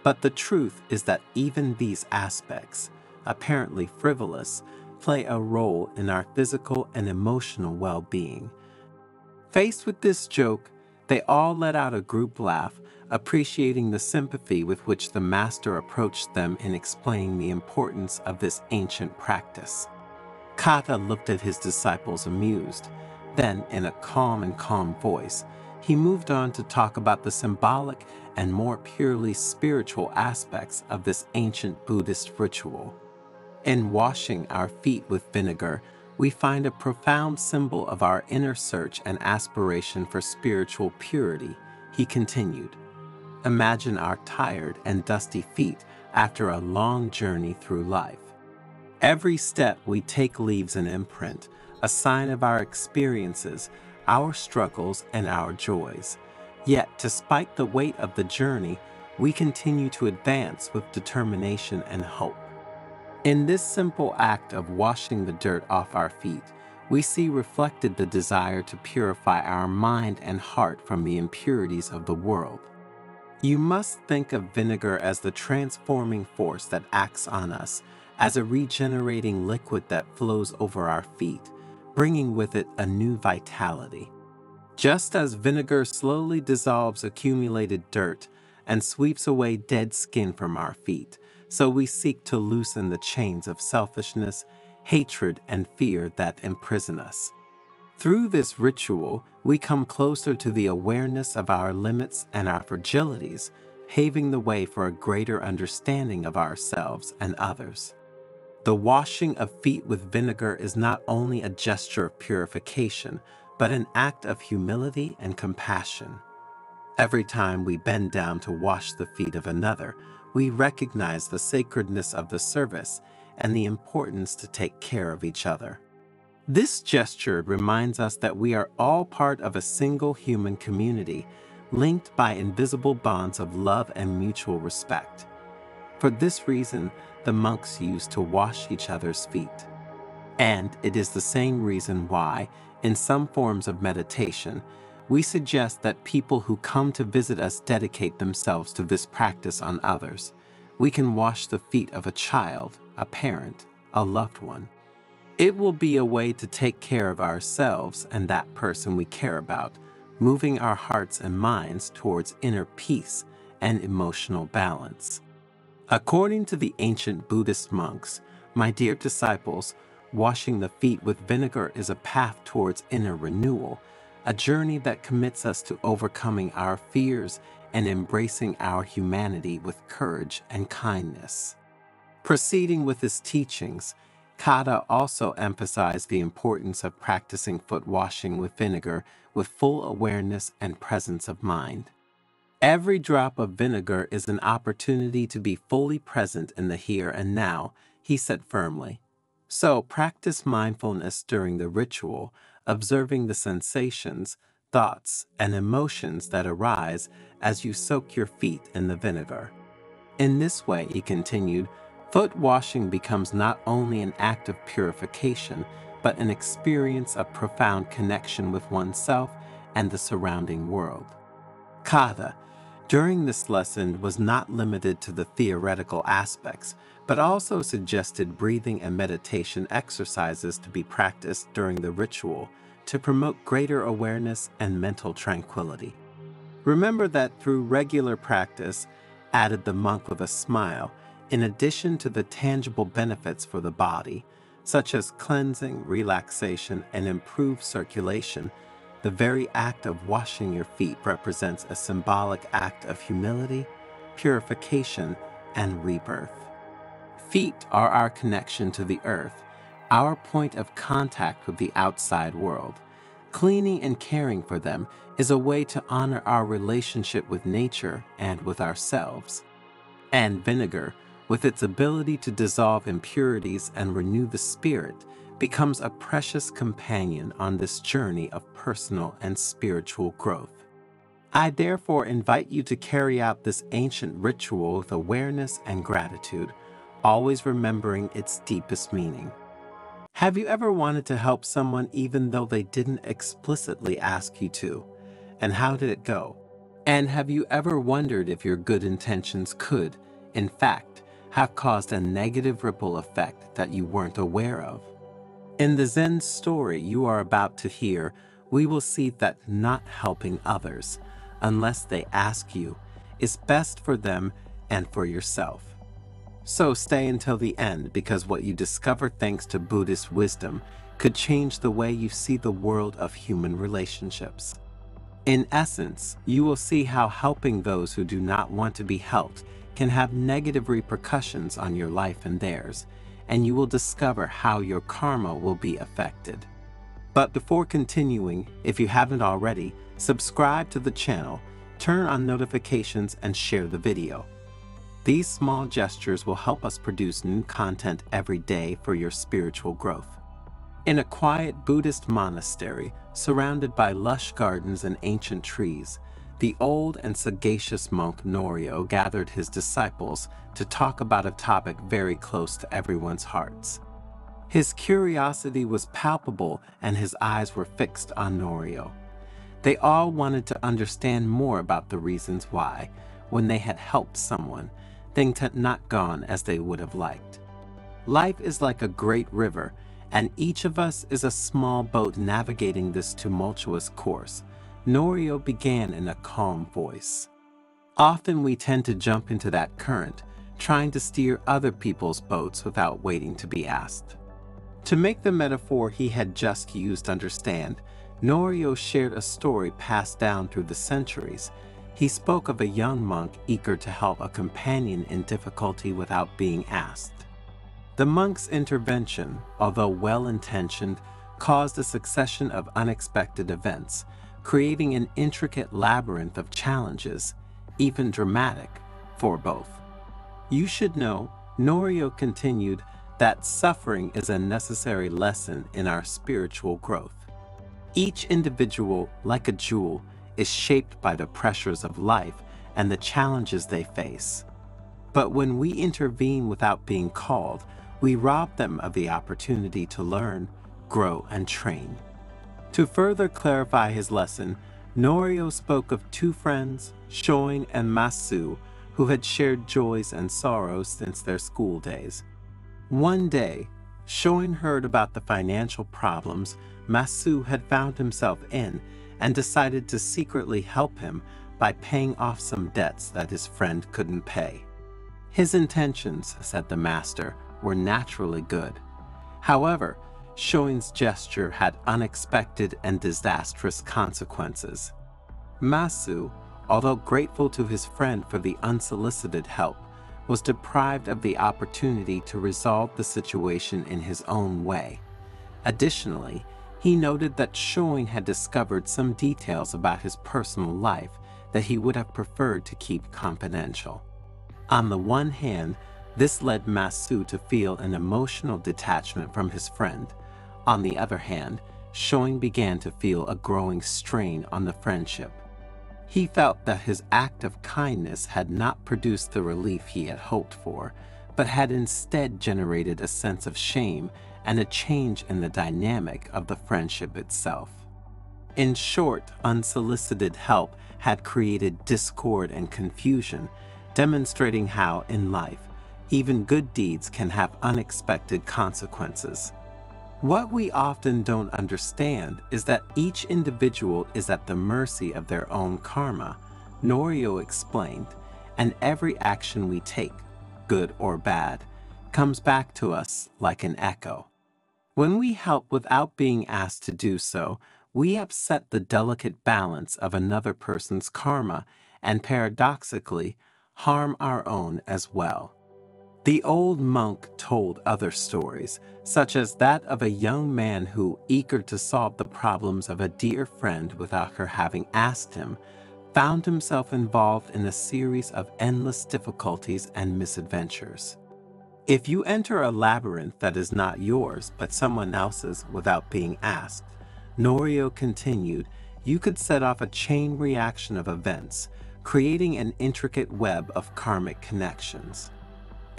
Speaker 1: But the truth is that even these aspects, apparently frivolous, play a role in our physical and emotional well-being. Faced with this joke, they all let out a group laugh, appreciating the sympathy with which the master approached them in explaining the importance of this ancient practice. Kata looked at his disciples amused. Then, in a calm voice, he moved on to talk about the symbolic and more purely spiritual aspects of this ancient Buddhist ritual. In washing our feet with vinegar, we find a profound symbol of our inner search and aspiration for spiritual purity, he continued. Imagine our tired and dusty feet after a long journey through life. Every step we take leaves an imprint, a sign of our experiences, our struggles, and our joys. Yet, despite the weight of the journey, we continue to advance with determination and hope. In this simple act of washing the dirt off our feet, we see reflected the desire to purify our mind and heart from the impurities of the world. You must think of vinegar as the transforming force that acts on us, as a regenerating liquid that flows over our feet, bringing with it a new vitality. Just as vinegar slowly dissolves accumulated dirt and sweeps away dead skin from our feet, so we seek to loosen the chains of selfishness, hatred, and fear that imprison us. Through this ritual, we come closer to the awareness of our limits and our fragilities, paving the way for a greater understanding of ourselves and others. The washing of feet with vinegar is not only a gesture of purification, but an act of humility and compassion. Every time we bend down to wash the feet of another, we recognize the sacredness of the service and the importance to take care of each other. This gesture reminds us that we are all part of a single human community, linked by invisible bonds of love and mutual respect. For this reason, the monks used to wash each other's feet. And it is the same reason why, in some forms of meditation, we suggest that people who come to visit us dedicate themselves to this practice on others. We can wash the feet of a child, a parent, a loved one. It will be a way to take care of ourselves and that person we care about, moving our hearts and minds towards inner peace and emotional balance. According to the ancient Buddhist monks, my dear disciples, washing the feet with vinegar is a path towards inner renewal, a journey that commits us to overcoming our fears and embracing our humanity with courage and kindness. Proceeding with his teachings, Kata also emphasized the importance of practicing foot washing with vinegar with full awareness and presence of mind. Every drop of vinegar is an opportunity to be fully present in the here and now, he said firmly. So practice mindfulness during the ritual, observing the sensations, thoughts, and emotions that arise as you soak your feet in the vinegar. In this way, he continued, foot washing becomes not only an act of purification, but an experience of profound connection with oneself and the surrounding world. Kata, during this lesson, was not limited to the theoretical aspects, but also suggested breathing and meditation exercises to be practiced during the ritual, to promote greater awareness and mental tranquility. Remember that through regular practice, added the monk with a smile, in addition to the tangible benefits for the body, such as cleansing, relaxation, and improved circulation, the very act of washing your feet represents a symbolic act of humility, purification, and rebirth. Feet are our connection to the earth, our point of contact with the outside world. Cleaning and caring for them is a way to honor our relationship with nature and with ourselves. And vinegar, with its ability to dissolve impurities and renew the spirit, becomes a precious companion on this journey of personal and spiritual growth. I therefore invite you to carry out this ancient ritual with awareness and gratitude, always remembering its deepest meaning. Have you ever wanted to help someone even though they didn't explicitly ask you to? And how did it go? And have you ever wondered if your good intentions could, in fact, have caused a negative ripple effect that you weren't aware of? In the Zen story you are about to hear, we will see that not helping others, unless they ask you, is best for them and for yourself. So stay until the end, because what you discover thanks to Buddhist wisdom could change the way you see the world of human relationships. In essence, you will see how helping those who do not want to be helped can have negative repercussions on your life and theirs, and you will discover how your karma will be affected. But before continuing, if you haven't already, subscribe to the channel, turn on notifications, and share the video. These small gestures will help us produce new content every day for your spiritual growth. In a quiet Buddhist monastery, surrounded by lush gardens and ancient trees, the old and sagacious monk Norio gathered his disciples to talk about a topic very close to everyone's hearts. His curiosity was palpable and his eyes were fixed on Norio. They all wanted to understand more about the reasons why, when they had helped someone, things had not gone as they would have liked. Life is like a great river, and each of us is a small boat navigating this tumultuous course. Norio began in a calm voice. Often we tend to jump into that current, trying to steer other people's boats without waiting to be asked. To make the metaphor he had just used understand, Norio shared a story passed down through the centuries. He spoke of a young monk eager to help a companion in difficulty without being asked. The monk's intervention, although well-intentioned, caused a succession of unexpected events, creating an intricate labyrinth of challenges, even dramatic, for both. You should know, Norio continued, that suffering is a necessary lesson in our spiritual growth. Each individual, like a jewel, is shaped by the pressures of life and the challenges they face. But when we intervene without being called, we rob them of the opportunity to learn, grow, and train. To further clarify his lesson, Norio spoke of two friends, Shoin and Masu, who had shared joys and sorrows since their school days. One day, Shoin heard about the financial problems Masu had found himself in and decided to secretly help him by paying off some debts that his friend couldn't pay. His intentions, said the master, were naturally good. However, Shoin's gesture had unexpected and disastrous consequences. Masu, although grateful to his friend for the unsolicited help, was deprived of the opportunity to resolve the situation in his own way. Additionally, he noted that Shoin had discovered some details about his personal life that he would have preferred to keep confidential. On the one hand, this led Masu to feel an emotional detachment from his friend. On the other hand, Shoin began to feel a growing strain on the friendship. He felt that his act of kindness had not produced the relief he had hoped for, but had instead generated a sense of shame and a change in the dynamic of the friendship itself. In short, unsolicited help had created discord and confusion, demonstrating how, in life, even good deeds can have unexpected consequences. What we often don't understand is that each individual is at the mercy of their own karma, Norio explained, and every action we take, good or bad, comes back to us like an echo. When we help without being asked to do so, we upset the delicate balance of another person's karma and paradoxically harm our own as well. The old monk told other stories, such as that of a young man who, eager to solve the problems of a dear friend without her having asked him, found himself involved in a series of endless difficulties and misadventures. If you enter a labyrinth that is not yours but someone else's without being asked, Norio continued, you could set off a chain reaction of events, creating an intricate web of karmic connections.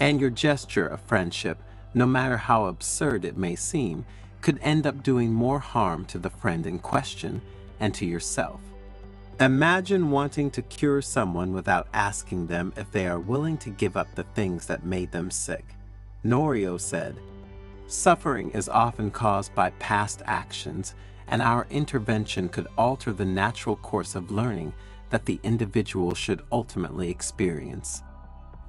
Speaker 1: And your gesture of friendship, no matter how absurd it may seem, could end up doing more harm to the friend in question and to yourself. Imagine wanting to cure someone without asking them if they are willing to give up the things that made them sick. Norio said, suffering is often caused by past actions, and our intervention could alter the natural course of learning that the individual should ultimately experience.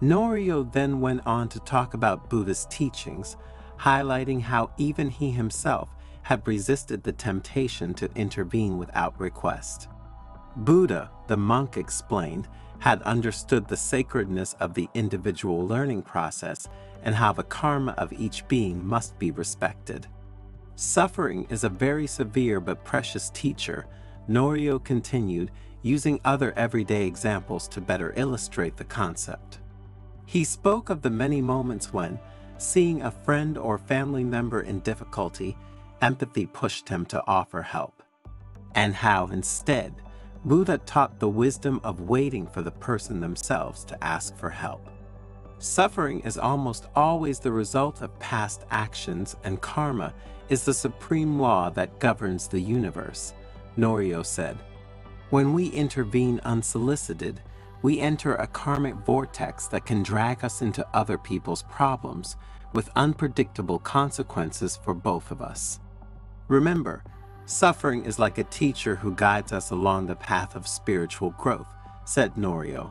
Speaker 1: Norio then went on to talk about Buddha's teachings, highlighting how even he himself had resisted the temptation to intervene without request. Buddha, the monk explained, had understood the sacredness of the individual learning process and how the karma of each being must be respected. Suffering is a very severe but precious teacher, Norio continued, using other everyday examples to better illustrate the concept. He spoke of the many moments when, seeing a friend or family member in difficulty, empathy pushed him to offer help, and how instead, Buddha taught the wisdom of waiting for the person themselves to ask for help. Suffering is almost always the result of past actions, and karma is the supreme law that governs the universe, Norio said. When we intervene unsolicited, we enter a karmic vortex that can drag us into other people's problems, with unpredictable consequences for both of us. Remember, suffering is like a teacher who guides us along the path of spiritual growth, said Norio.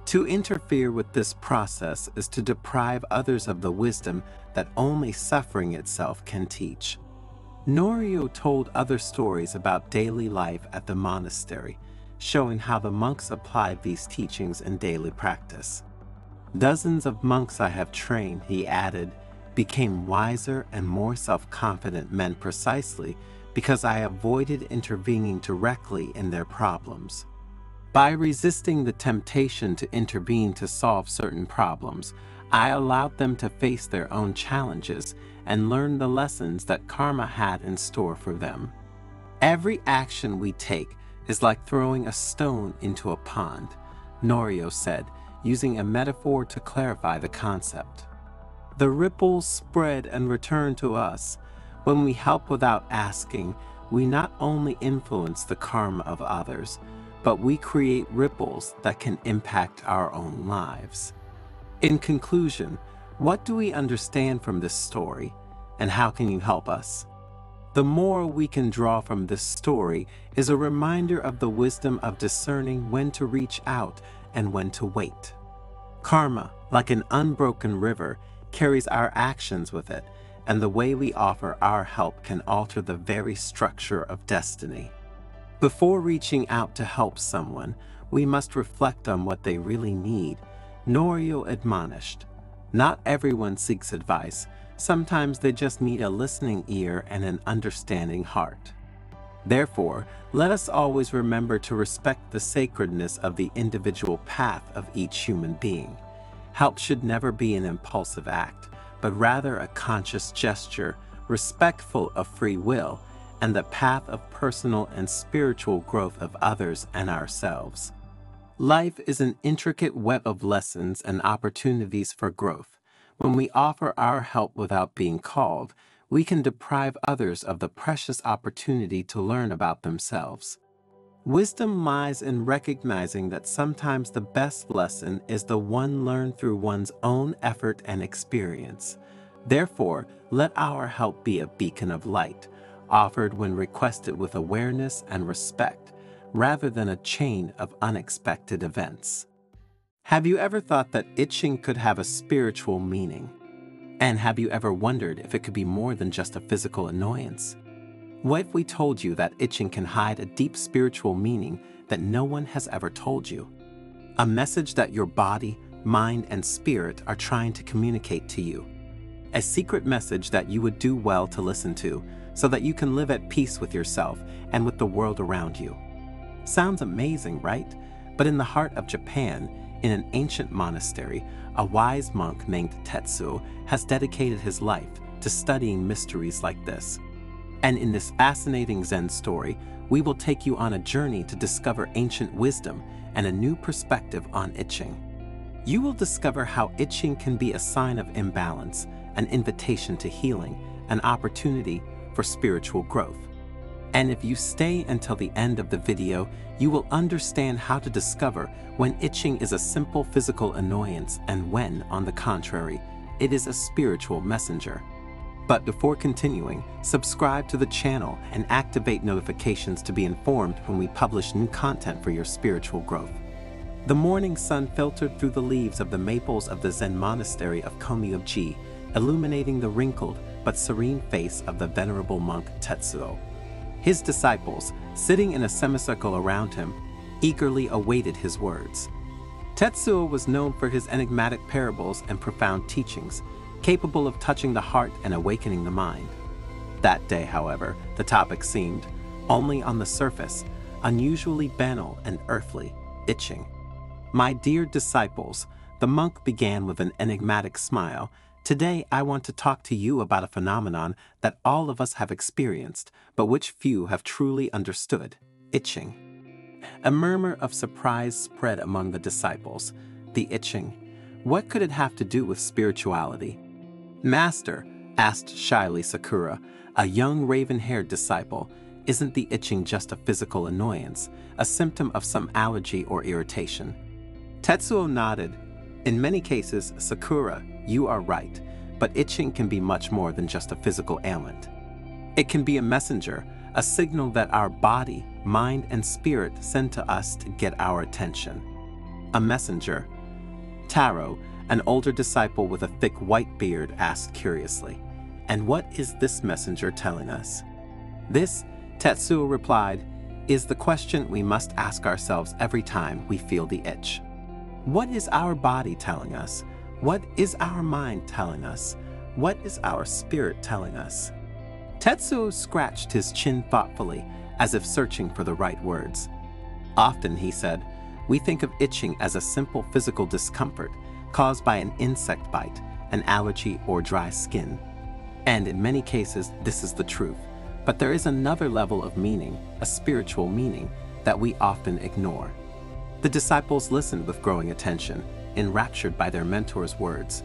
Speaker 1: To interfere with this process is to deprive others of the wisdom that only suffering itself can teach. Norio told other stories about daily life at the monastery, showing how the monks applied these teachings in daily practice. Dozens of monks I have trained, he added, became wiser and more self-confident men precisely because I avoided intervening directly in their problems. By resisting the temptation to intervene to solve certain problems, I allowed them to face their own challenges and learn the lessons that karma had in store for them. Every action we take is like throwing a stone into a pond, Norio said, using a metaphor to clarify the concept. The ripples spread and return to us. When we help without asking, we not only influence the karma of others, but we create ripples that can impact our own lives. In conclusion, what do we understand from this story, and how can you help us? The moral we can draw from this story is a reminder of the wisdom of discerning when to reach out and when to wait. Karma, like an unbroken river, carries our actions with it, and the way we offer our help can alter the very structure of destiny. Before reaching out to help someone, we must reflect on what they really need, Norio admonished. Not everyone seeks advice. Sometimes they just need a listening ear and an understanding heart. Therefore, let us always remember to respect the sacredness of the individual path of each human being. Help should never be an impulsive act, but rather a conscious gesture, respectful of free will, and the path of personal and spiritual growth of others and ourselves. Life is an intricate web of lessons and opportunities for growth. When we offer our help without being called, we can deprive others of the precious opportunity to learn about themselves. Wisdom lies in recognizing that sometimes the best lesson is the one learned through one's own effort and experience. Therefore, let our help be a beacon of light, offered when requested with awareness and respect, rather than a chain of unexpected events. Have you ever thought that itching could have a spiritual meaning? And have you ever wondered if it could be more than just a physical annoyance? What if we told you that itching can hide a deep spiritual meaning that no one has ever told you? A message that your body, mind, and spirit are trying to communicate to you. A secret message that you would do well to listen to so that you can live at peace with yourself and with the world around you. Sounds amazing, right? But in the heart of Japan, in an ancient monastery, a wise monk named Tetsuo has dedicated his life to studying mysteries like this. And in this fascinating Zen story, we will take you on a journey to discover ancient wisdom and a new perspective on itching. You will discover how itching can be a sign of imbalance, an invitation to healing, an opportunity for spiritual growth. And if you stay until the end of the video, you will understand how to discover when itching is a simple physical annoyance and when, on the contrary, it is a spiritual messenger. But before continuing, subscribe to the channel and activate notifications to be informed when we publish new content for your spiritual growth. The morning sun filtered through the leaves of the maples of the Zen monastery of Komi-ji, illuminating the wrinkled but serene face of the venerable monk Tetsuo. His disciples, sitting in a semicircle around him, eagerly awaited his words. Tetsuo was known for his enigmatic parables and profound teachings, capable of touching the heart and awakening the mind. That day, however, the topic seemed, only on the surface, unusually banal and earthly, itching. My dear disciples, the monk began with an enigmatic smile. Today, I want to talk to you about a phenomenon that all of us have experienced, but which few have truly understood: itching. A murmur of surprise spread among the disciples. The itching. What could it have to do with spirituality? Master, asked shyly Sakura, a young raven-haired disciple, isn't the itching just a physical annoyance, a symptom of some allergy or irritation? Tetsuo nodded. In many cases, Sakura, you are right, but itching can be much more than just a physical ailment. It can be a messenger, a signal that our body, mind, and spirit send to us to get our attention. A messenger. Taro, an older disciple with a thick white beard, asked curiously, "And what is this messenger telling us?" This, Tetsuo replied, is the question we must ask ourselves every time we feel the itch. What is our body telling us? What is our mind telling us? What is our spirit telling us? Tetsuo scratched his chin thoughtfully, as if searching for the right words. Often, he said, we think of itching as a simple physical discomfort caused by an insect bite, an allergy, or dry skin. And in many cases, this is the truth. But there is another level of meaning, a spiritual meaning, that we often ignore. The disciples listened with growing attention, enraptured by their mentor's words.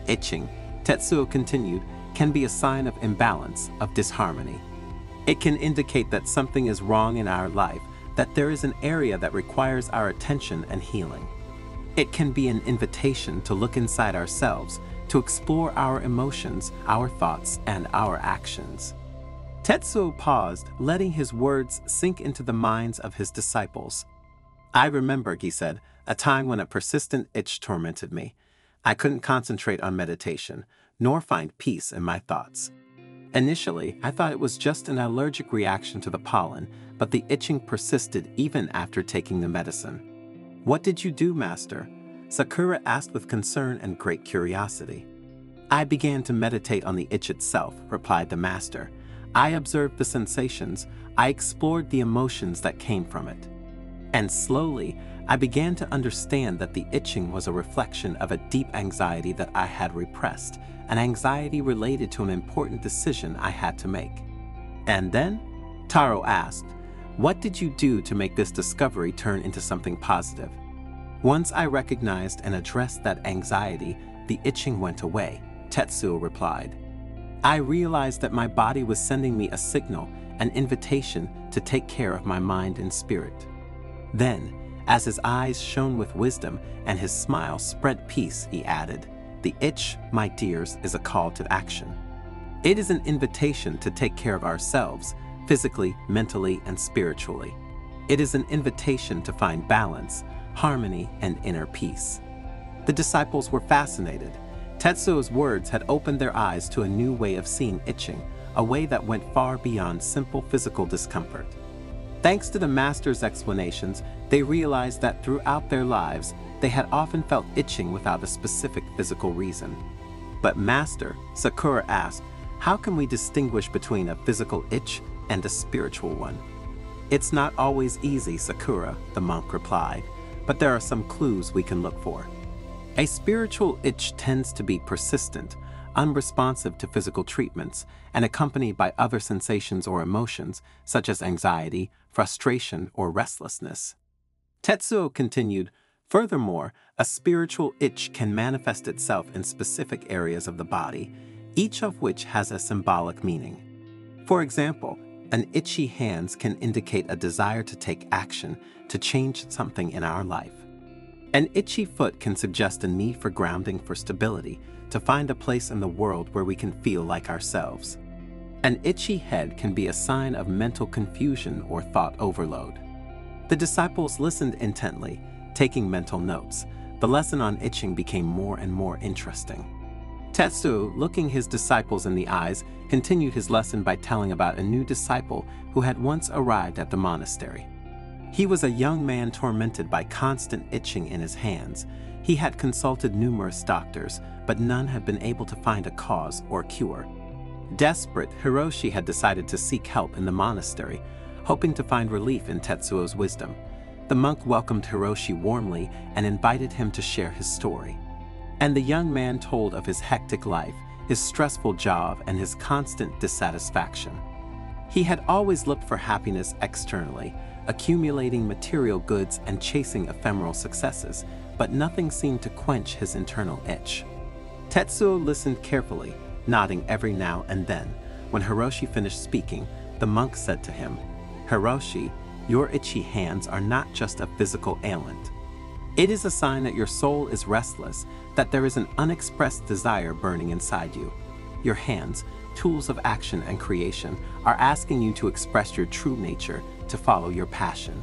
Speaker 1: Itching, Tetsuo continued, can be a sign of imbalance, of disharmony. It can indicate that something is wrong in our life, that there is an area that requires our attention and healing. It can be an invitation to look inside ourselves, to explore our emotions, our thoughts, and our actions. Tetsuo paused, letting his words sink into the minds of his disciples. I remember, he said, a time when a persistent itch tormented me. I couldn't concentrate on meditation, nor find peace in my thoughts. Initially, I thought it was just an allergic reaction to the pollen, but the itching persisted even after taking the medicine. What did you do, Master? Sakura asked with concern and great curiosity. I began to meditate on the itch itself, replied the Master. I observed the sensations, I explored the emotions that came from it. And slowly, I began to understand that the itching was a reflection of a deep anxiety that I had repressed, an anxiety related to an important decision I had to make. And then? Taro asked, what did you do to make this discovery turn into something positive? Once I recognized and addressed that anxiety, the itching went away, Tetsuo replied. I realized that my body was sending me a signal, an invitation to take care of my mind and spirit. Then, as his eyes shone with wisdom and his smile spread peace, he added, The itch, my dears, is a call to action. It is an invitation to take care of ourselves, physically, mentally, and spiritually. It is an invitation to find balance, harmony, and inner peace. The disciples were fascinated. Tetsuo's words had opened their eyes to a new way of seeing itching, a way that went far beyond simple physical discomfort. Thanks to the master's explanations, they realized that throughout their lives, they had often felt itching without a specific physical reason. But Master, Sakura asked, how can we distinguish between a physical itch and a spiritual one? It's not always easy, Sakura, the monk replied, but there are some clues we can look for. A spiritual itch tends to be persistent, unresponsive to physical treatments, and accompanied by other sensations or emotions, such as anxiety, frustration, or restlessness. Tetsuo continued, furthermore, a spiritual itch can manifest itself in specific areas of the body, each of which has a symbolic meaning. For example, an itchy hand can indicate a desire to take action to change something in our life. An itchy foot can suggest a need for grounding, for stability, to find a place in the world where we can feel like ourselves. An itchy head can be a sign of mental confusion or thought overload. The disciples listened intently, taking mental notes. The lesson on itching became more and more interesting. Tetsuo, looking his disciples in the eyes, continued his lesson by telling about a new disciple who had once arrived at the monastery. He was a young man tormented by constant itching in his hands. He had consulted numerous doctors, but none had been able to find a cause or cure. Desperate, Hiroshi had decided to seek help in the monastery, hoping to find relief in Tetsuo's wisdom. The monk welcomed Hiroshi warmly and invited him to share his story. And the young man told of his hectic life, his stressful job, and his constant dissatisfaction. He had always looked for happiness externally, accumulating material goods and chasing ephemeral successes, but nothing seemed to quench his internal itch. Tetsuo listened carefully, nodding every now and then. When Hiroshi finished speaking, the monk said to him, "Hiroshi, your itchy hands are not just a physical ailment. It is a sign that your soul is restless, that there is an unexpressed desire burning inside you. Your hands, tools of action and creation, are asking you to express your true nature, to follow your passion."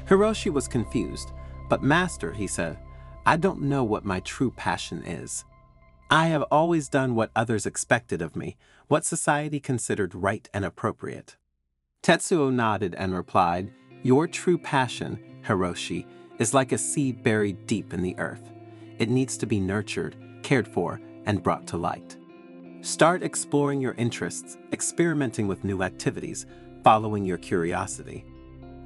Speaker 1: Hiroshi was confused, but Master, he said, I don't know what my true passion is. I have always done what others expected of me, what society considered right and appropriate. Tetsuo nodded and replied, your true passion, Hiroshi, is like a seed buried deep in the earth. It needs to be nurtured, cared for, and brought to light. Start exploring your interests, experimenting with new activities, following your curiosity.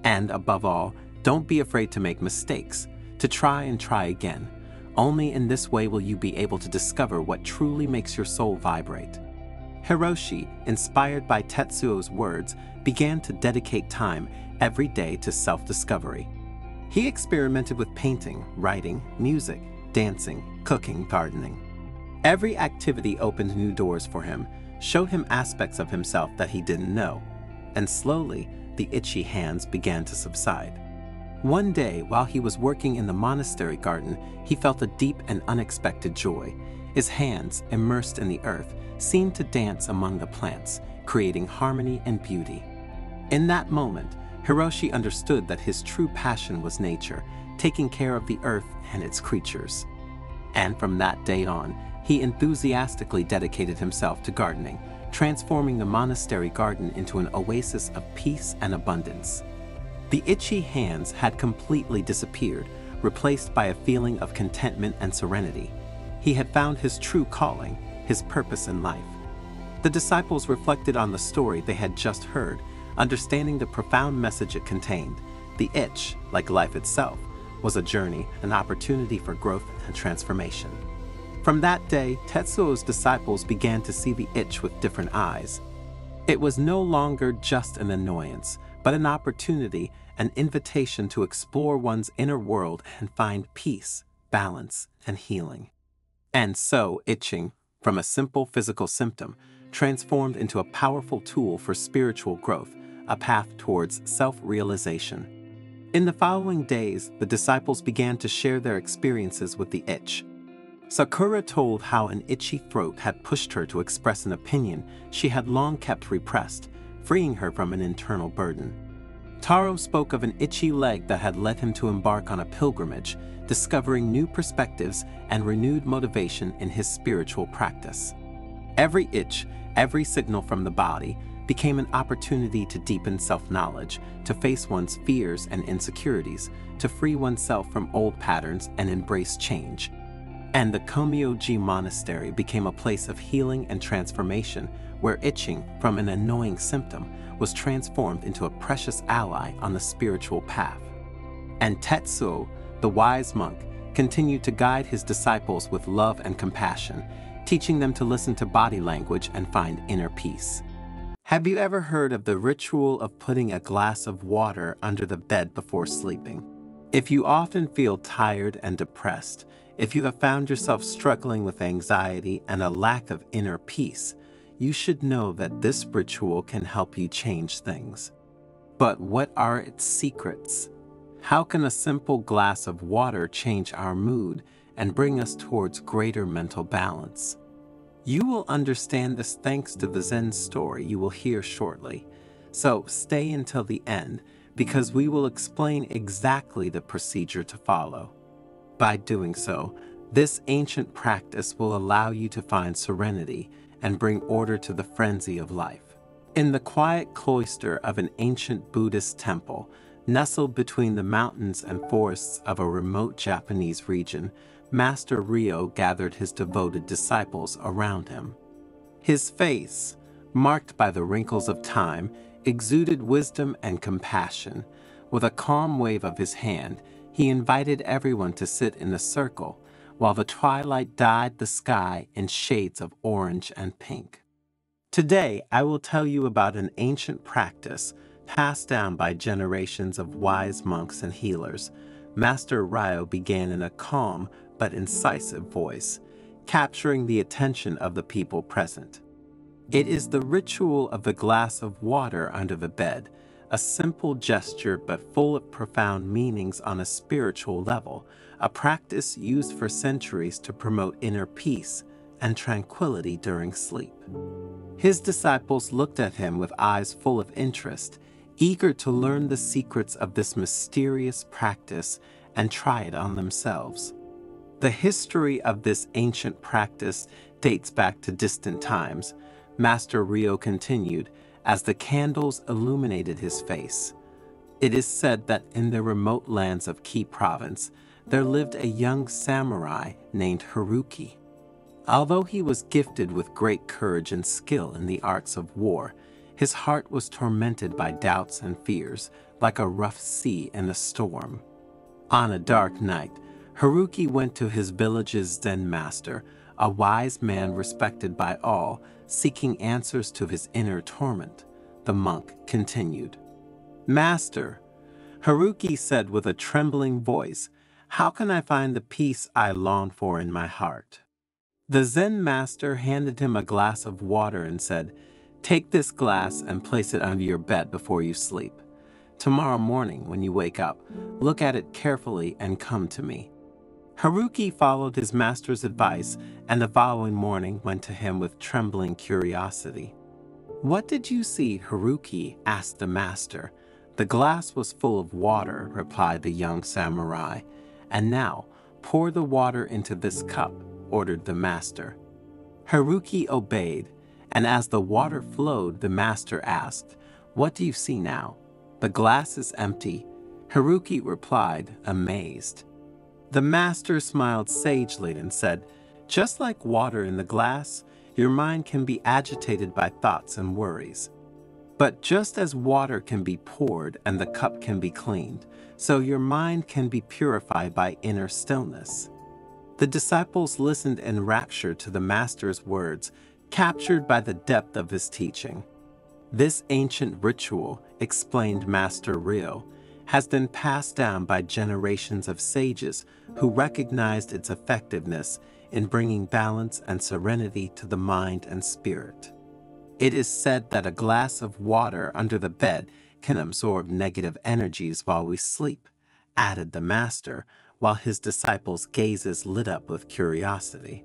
Speaker 1: And above all, don't be afraid to make mistakes, to try and try again. Only in this way will you be able to discover what truly makes your soul vibrate. Hiroshi, inspired by Tetsuo's words, began to dedicate time every day to self-discovery. He experimented with painting, writing, music, dancing, cooking, gardening. Every activity opened new doors for him, showed him aspects of himself that he didn't know, and slowly the itchy hands began to subside. One day, while he was working in the monastery garden, he felt a deep and unexpected joy. His hands, immersed in the earth, seemed to dance among the plants, creating harmony and beauty. In that moment, Hiroshi understood that his true passion was nature, taking care of the earth and its creatures. And from that day on, he enthusiastically dedicated himself to gardening, transforming the monastery garden into an oasis of peace and abundance. The itchy hands had completely disappeared, replaced by a feeling of contentment and serenity. He had found his true calling, his purpose in life. The disciples reflected on the story they had just heard, understanding the profound message it contained. The itch, like life itself, was a journey, an opportunity for growth and transformation. From that day, Tetsuo's disciples began to see the itch with different eyes. It was no longer just an annoyance, but an opportunity, an invitation to explore one's inner world and find peace, balance, and healing. And so, itching, from a simple physical symptom, transformed into a powerful tool for spiritual growth, a path towards self-realization. In the following days, the disciples began to share their experiences with the itch. Sakura told how an itchy throat had pushed her to express an opinion she had long kept repressed, freeing her from an internal burden. Taro spoke of an itchy leg that had led him to embark on a pilgrimage, discovering new perspectives and renewed motivation in his spiritual practice. Every itch, every signal from the body, became an opportunity to deepen self-knowledge, to face one's fears and insecurities, to free oneself from old patterns and embrace change. And the Komyoji Monastery became a place of healing and transformation, where itching, from an annoying symptom, was transformed into a precious ally on the spiritual path. And Tetsuo, the wise monk, continued to guide his disciples with love and compassion, teaching them to listen to body language and find inner peace. Have you ever heard of the ritual of putting a glass of water under the bed before sleeping? If you often feel tired and depressed, if you have found yourself struggling with anxiety and a lack of inner peace, you should know that this ritual can help you change things. But what are its secrets? How can a simple glass of water change our mood and bring us towards greater mental balance? You will understand this thanks to the Zen story you will hear shortly. So stay until the end, because we will explain exactly the procedure to follow. By doing so, this ancient practice will allow you to find serenity and bring order to the frenzy of life. In the quiet cloister of an ancient Buddhist temple, nestled between the mountains and forests of a remote Japanese region, Master Ryo gathered his devoted disciples around him. His face, marked by the wrinkles of time, exuded wisdom and compassion. With a calm wave of his hand, he invited everyone to sit in a circle, while the twilight dyed the sky in shades of orange and pink. Today, I will tell you about an ancient practice passed down by generations of wise monks and healers. Master Ryo began in a calm but incisive voice, capturing the attention of the people present. It is the ritual of the glass of water under the bed, a simple gesture but full of profound meanings on a spiritual level, a practice used for centuries to promote inner peace and tranquility during sleep. His disciples looked at him with eyes full of interest, eager to learn the secrets of this mysterious practice and try it on themselves. The history of this ancient practice dates back to distant times. Master Ryo continued, as the candles illuminated his face. It is said that in the remote lands of Ki province, there lived a young samurai named Haruki. Although he was gifted with great courage and skill in the arts of war, his heart was tormented by doubts and fears, like a rough sea in a storm. On a dark night, Haruki went to his village's Zen master, a wise man respected by all, seeking answers to his inner torment. The monk continued. "Master," Haruki said with a trembling voice, "how can I find the peace I long for in my heart?" The Zen master handed him a glass of water and said, "Take this glass and place it under your bed before you sleep. Tomorrow morning, when you wake up, look at it carefully and come to me." Haruki followed his master's advice, and the following morning went to him with trembling curiosity. "What did you see, Haruki?" asked the master. "The glass was full of water," replied the young samurai. "And now, pour the water into this cup," ordered the master. Haruki obeyed, and as the water flowed, the master asked, "What do you see now?" "The glass is empty," Haruki replied, amazed. The master smiled sagely and said, "Just like water in the glass, your mind can be agitated by thoughts and worries. But just as water can be poured and the cup can be cleaned, so your mind can be purified by inner stillness." The disciples listened in rapture to the master's words, captured by the depth of his teaching. This ancient ritual, explained Master Ryo, has been passed down by generations of sages who recognized its effectiveness in bringing balance and serenity to the mind and spirit. It is said that a glass of water under the bed can absorb negative energies while we sleep, added the master, while his disciples' gazes lit up with curiosity.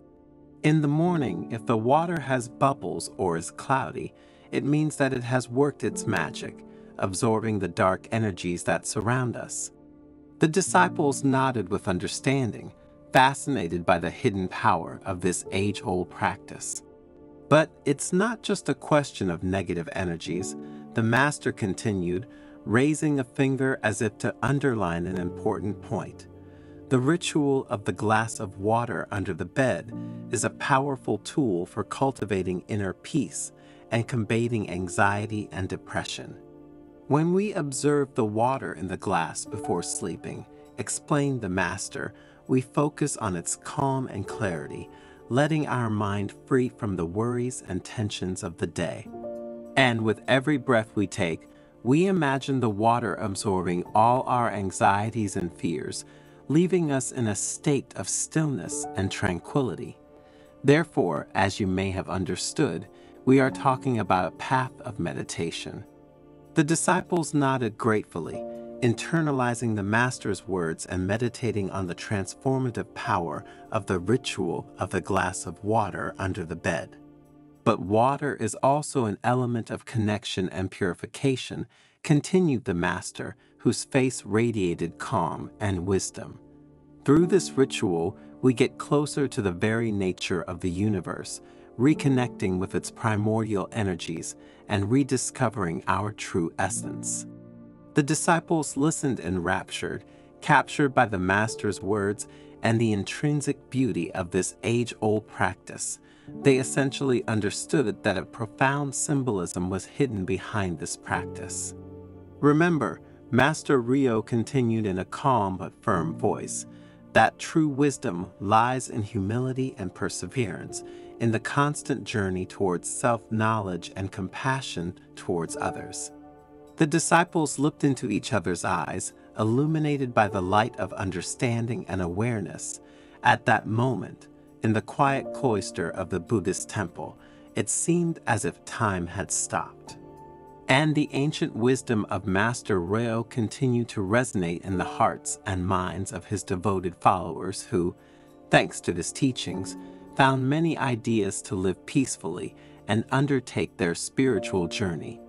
Speaker 1: In the morning, if the water has bubbles or is cloudy, it means that it has worked its magic, absorbing the dark energies that surround us. The disciples nodded with understanding, fascinated by the hidden power of this age-old practice. But it's not just a question of negative energies. The master continued, raising a finger as if to underline an important point. The ritual of the glass of water under the bed is a powerful tool for cultivating inner peace and combating anxiety and depression. When we observe the water in the glass before sleeping, explained the master, we focus on its calm and clarity, letting our mind free from the worries and tensions of the day. And with every breath we take, we imagine the water absorbing all our anxieties and fears, leaving us in a state of stillness and tranquility. Therefore, as you may have understood, we are talking about a path of meditation. The disciples nodded gratefully, internalizing the master's words and meditating on the transformative power of the ritual of the glass of water under the bed. But water is also an element of connection and purification, continued the master, whose face radiated calm and wisdom. Through this ritual, we get closer to the very nature of the universe, reconnecting with its primordial energies and rediscovering our true essence. The disciples listened enraptured, captured by the master's words and the intrinsic beauty of this age-old practice. They essentially understood that a profound symbolism was hidden behind this practice. Remember, Master Rio continued in a calm but firm voice, that true wisdom lies in humility and perseverance, in the constant journey towards self-knowledge and compassion towards others. The disciples looked into each other's eyes, illuminated by the light of understanding and awareness. At that moment, in the quiet cloister of the Buddhist temple, it seemed as if time had stopped. And the ancient wisdom of Master Reo continued to resonate in the hearts and minds of his devoted followers who, thanks to his teachings, found many ideas to live peacefully and undertake their spiritual journey.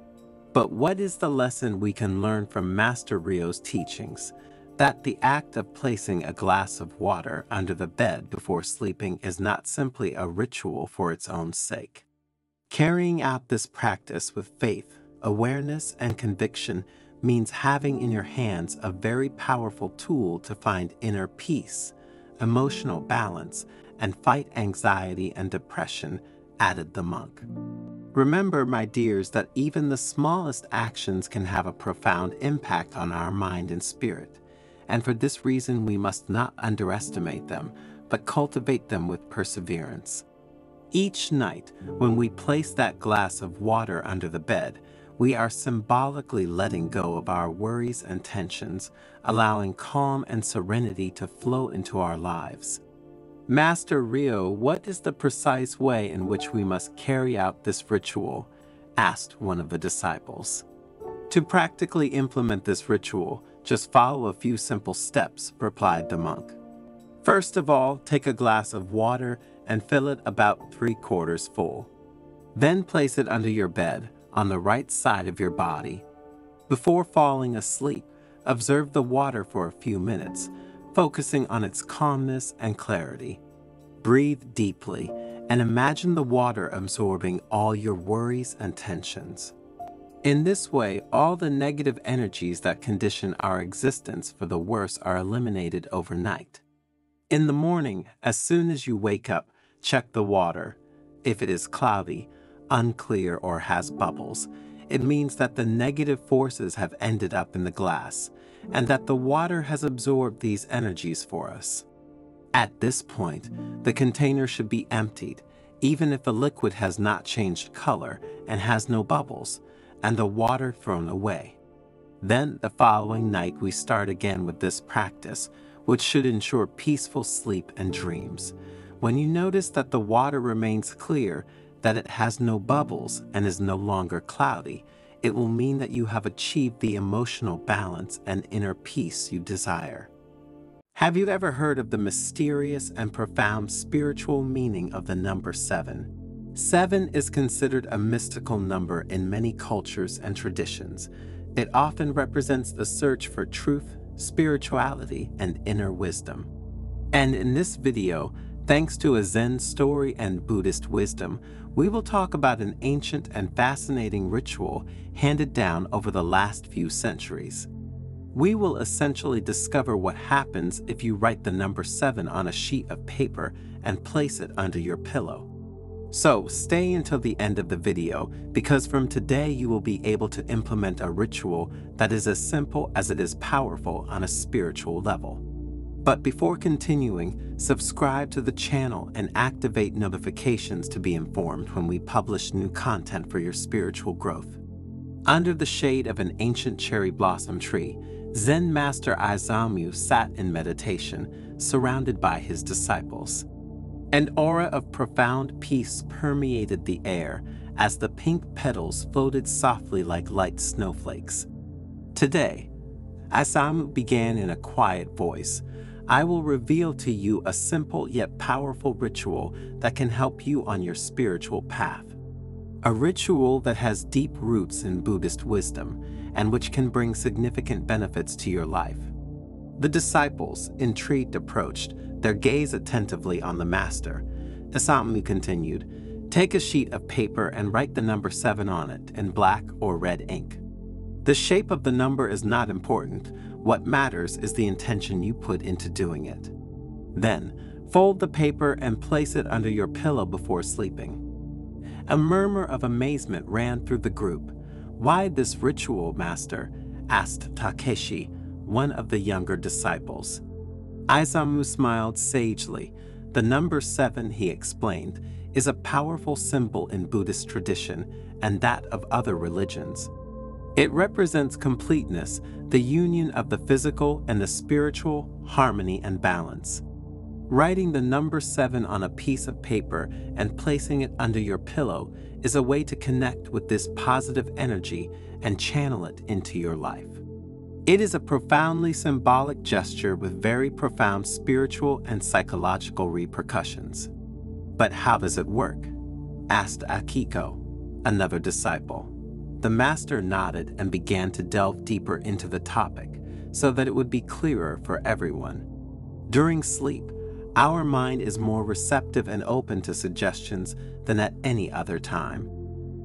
Speaker 1: But what is the lesson we can learn from Master Rio's teachings? That the act of placing a glass of water under the bed before sleeping is not simply a ritual for its own sake. Carrying out this practice with faith, awareness, and conviction means having in your hands a very powerful tool to find inner peace, emotional balance, and fight anxiety and depression, added the monk. Remember, my dears, that even the smallest actions can have a profound impact on our mind and spirit, and for this reason we must not underestimate them, but cultivate them with perseverance. Each night, when we place that glass of water under the bed, we are symbolically letting go of our worries and tensions, allowing calm and serenity to flow into our lives. Master Rio, what is the precise way in which we must carry out this ritual? Asked one of the disciples. To practically implement this ritual, just follow a few simple steps, replied the monk. First of all, take a glass of water and fill it about 3/4 full. Then place it under your bed, on the right side of your body. Before falling asleep, observe the water for a few minutes, focusing on its calmness and clarity. Breathe deeply and imagine the water absorbing all your worries and tensions. In this way, all the negative energies that condition our existence for the worse are eliminated overnight. In the morning, as soon as you wake up, check the water. If it is cloudy, unclear, or has bubbles, it means that the negative forces have ended up in the glass, and that the water has absorbed these energies for us. At this point, the container should be emptied, even if the liquid has not changed color and has no bubbles, and the water thrown away. Then the following night we start again with this practice, which should ensure peaceful sleep and dreams. When you notice that the water remains clear, that it has no bubbles and is no longer cloudy, it will mean that you have achieved the emotional balance and inner peace you desire. Have you ever heard of the mysterious and profound spiritual meaning of the number 7? 7 is considered a mystical number in many cultures and traditions. It often represents the search for truth, spirituality, and inner wisdom. And in this video, thanks to a Zen story and Buddhist wisdom, we will talk about an ancient and fascinating ritual handed down over the last few centuries. We will essentially discover what happens if you write the number 7 on a sheet of paper and place it under your pillow. So stay until the end of the video, because from today you will be able to implement a ritual that is as simple as it is powerful on a spiritual level. But before continuing, subscribe to the channel and activate notifications to be informed when we publish new content for your spiritual growth. Under the shade of an ancient cherry blossom tree, Zen master Aizamu sat in meditation, surrounded by his disciples. An aura of profound peace permeated the air as the pink petals floated softly like light snowflakes. Today, Aizamu began in a quiet voice, "I will reveal to you a simple yet powerful ritual that can help you on your spiritual path. A ritual that has deep roots in Buddhist wisdom and which can bring significant benefits to your life." The disciples, intrigued, approached, their gaze attentively on the master. Aizamu continued, "Take a sheet of paper and write the number 7 on it in black or red ink. The shape of the number is not important. What matters is the intention you put into doing it. Then, fold the paper and place it under your pillow before sleeping." A murmur of amazement ran through the group. "Why this ritual, master?" asked Takeshi, one of the younger disciples. Aizamu smiled sagely. "The number 7, he explained, is a powerful symbol in Buddhist tradition and that of other religions. It represents completeness, the union of the physical and the spiritual, harmony and balance. Writing the number 7 on a piece of paper and placing it under your pillow is a way to connect with this positive energy and channel it into your life. It is a profoundly symbolic gesture with very profound spiritual and psychological repercussions." "But how does it work?" asked Akiko, another disciple. The master nodded and began to delve deeper into the topic so that it would be clearer for everyone. "During sleep, our mind is more receptive and open to suggestions than at any other time.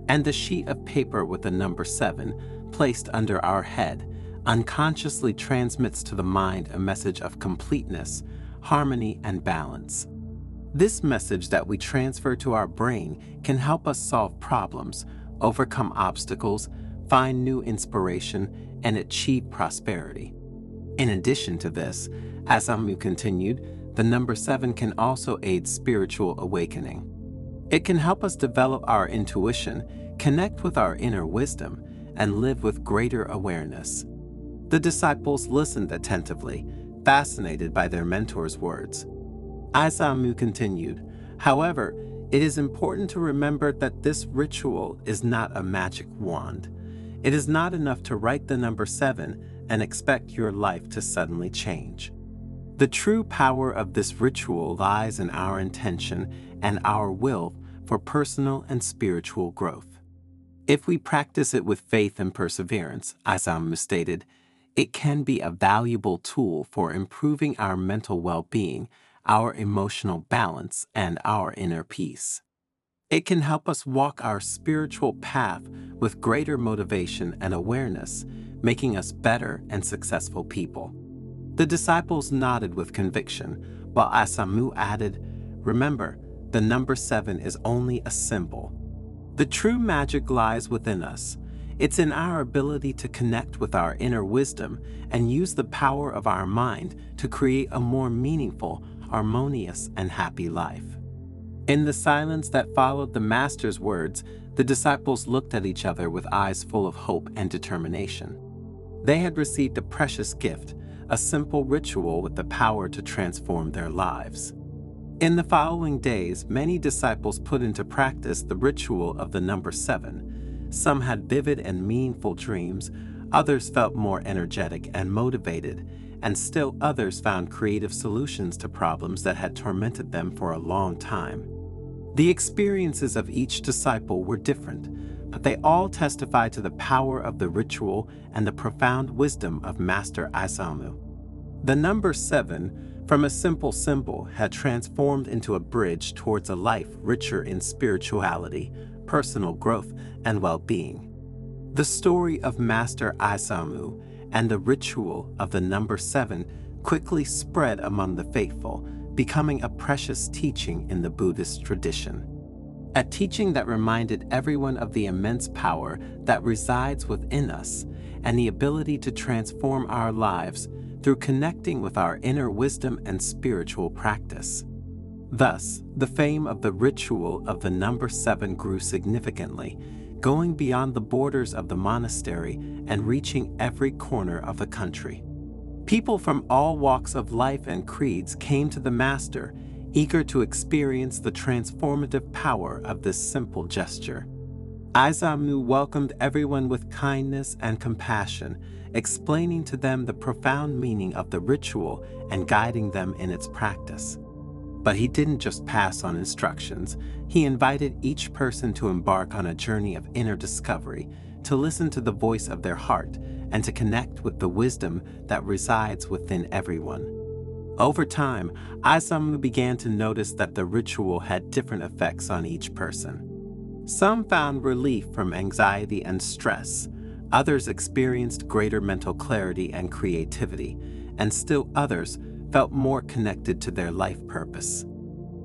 Speaker 1: And the sheet of paper with the number 7 placed under our head unconsciously transmits to the mind a message of completeness, harmony, and balance. This message that we transfer to our brain can help us solve problems, overcome obstacles, find new inspiration, and achieve prosperity. In addition to this," Aizamu continued, "the number 7 can also aid spiritual awakening. It can help us develop our intuition, connect with our inner wisdom, and live with greater awareness." The disciples listened attentively, fascinated by their mentor's words. Aizamu continued, "However, it is important to remember that this ritual is not a magic wand. It is not enough to write the number 7 and expect your life to suddenly change. The true power of this ritual lies in our intention and our will for personal and spiritual growth. If we practice it with faith and perseverance," Aizamu stated, "it can be a valuable tool for improving our mental well-being, our emotional balance, and our inner peace. It can help us walk our spiritual path with greater motivation and awareness, making us better and successful people." The disciples nodded with conviction, while Aizamu added, "Remember, the number 7 is only a symbol. The true magic lies within us. It's in our ability to connect with our inner wisdom and use the power of our mind to create a more meaningful, harmonious, and happy life." In the silence that followed the master's words, the disciples looked at each other with eyes full of hope and determination. They had received a precious gift, a simple ritual with the power to transform their lives. In the following days, many disciples put into practice the ritual of the number 7. Some had vivid and meaningful dreams, others felt more energetic and motivated, and still others found creative solutions to problems that had tormented them for a long time. The experiences of each disciple were different, but they all testified to the power of the ritual and the profound wisdom of Master Aisamu. The number 7, from a simple symbol, had transformed into a bridge towards a life richer in spirituality, personal growth, and well-being. The story of Master Aisamu and the ritual of the number 7 quickly spread among the faithful, becoming a precious teaching in the Buddhist tradition. A teaching that reminded everyone of the immense power that resides within us and the ability to transform our lives through connecting with our inner wisdom and spiritual practice. Thus, the fame of the ritual of the number 7 grew significantly, going beyond the borders of the monastery and reaching every corner of the country. People from all walks of life and creeds came to the master, eager to experience the transformative power of this simple gesture. Aisamu welcomed everyone with kindness and compassion, explaining to them the profound meaning of the ritual and guiding them in its practice. But he didn't just pass on instructions. He invited each person to embark on a journey of inner discovery, to listen to the voice of their heart, and to connect with the wisdom that resides within everyone. Over time, Aisamu began to notice that the ritual had different effects on each person. Some found relief from anxiety and stress, others experienced greater mental clarity and creativity, and still others felt more connected to their life purpose.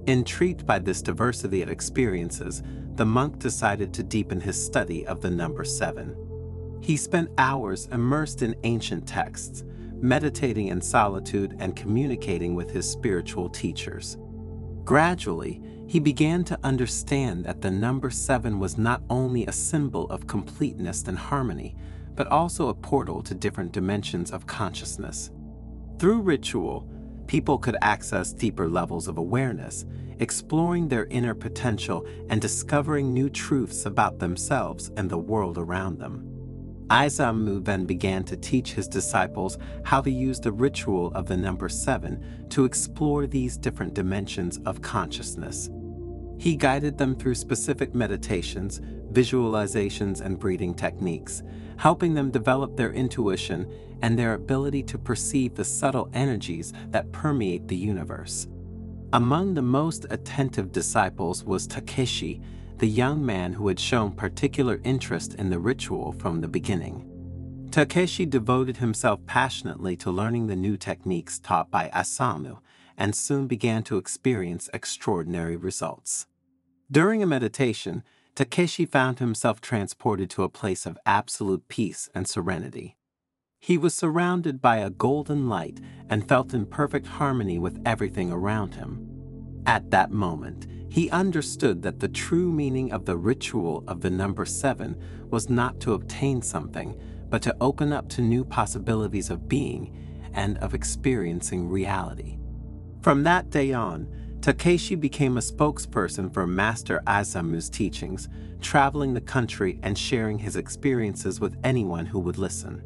Speaker 1: Intrigued by this diversity of experiences, the monk decided to deepen his study of the number 7. He spent hours immersed in ancient texts, meditating in solitude and communicating with his spiritual teachers. Gradually, he began to understand that the number 7 was not only a symbol of completeness and harmony, but also a portal to different dimensions of consciousness. Through ritual, people could access deeper levels of awareness, exploring their inner potential and discovering new truths about themselves and the world around them. Aisamu then began to teach his disciples how to use the ritual of the number 7 to explore these different dimensions of consciousness. He guided them through specific meditations, visualizations, and breathing techniques, helping them develop their intuition and their ability to perceive the subtle energies that permeate the universe. Among the most attentive disciples was Takeshi, the young man who had shown particular interest in the ritual from the beginning. Takeshi devoted himself passionately to learning the new techniques taught by Aisamu and soon began to experience extraordinary results. During a meditation, Takeshi found himself transported to a place of absolute peace and serenity. He was surrounded by a golden light and felt in perfect harmony with everything around him. At that moment, he understood that the true meaning of the ritual of the number 7 was not to obtain something, but to open up to new possibilities of being and of experiencing reality. From that day on, Takeshi became a spokesperson for Master Aisamu's teachings, traveling the country and sharing his experiences with anyone who would listen.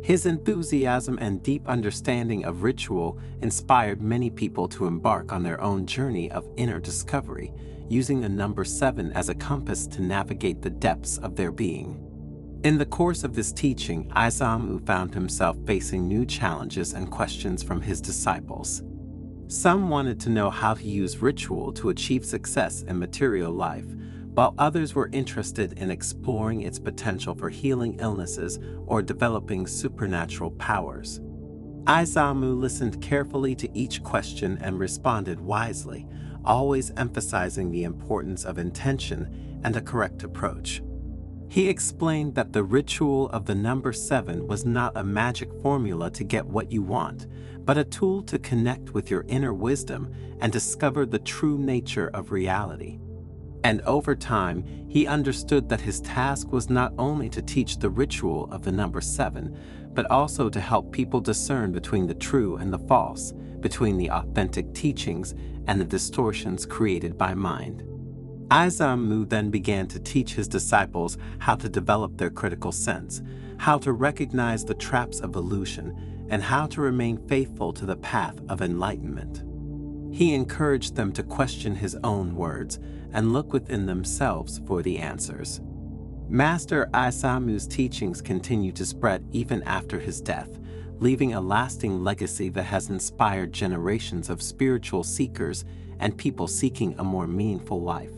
Speaker 1: His enthusiasm and deep understanding of ritual inspired many people to embark on their own journey of inner discovery, using the number 7 as a compass to navigate the depths of their being. In the course of this teaching, Aisamu found himself facing new challenges and questions from his disciples. Some wanted to know how to use ritual to achieve success in material life, while others were interested in exploring its potential for healing illnesses or developing supernatural powers. Aisamu listened carefully to each question and responded wisely, always emphasizing the importance of intention and a correct approach. He explained that the ritual of the number 7 was not a magic formula to get what you want, but a tool to connect with your inner wisdom and discover the true nature of reality. And over time, he understood that his task was not only to teach the ritual of the number 7, but also to help people discern between the true and the false, between the authentic teachings and the distortions created by mind. Aisamu then began to teach his disciples how to develop their critical sense, how to recognize the traps of illusion, and how to remain faithful to the path of enlightenment. He encouraged them to question his own words and look within themselves for the answers. Master Aisamu's teachings continue to spread even after his death, leaving a lasting legacy that has inspired generations of spiritual seekers and people seeking a more meaningful life.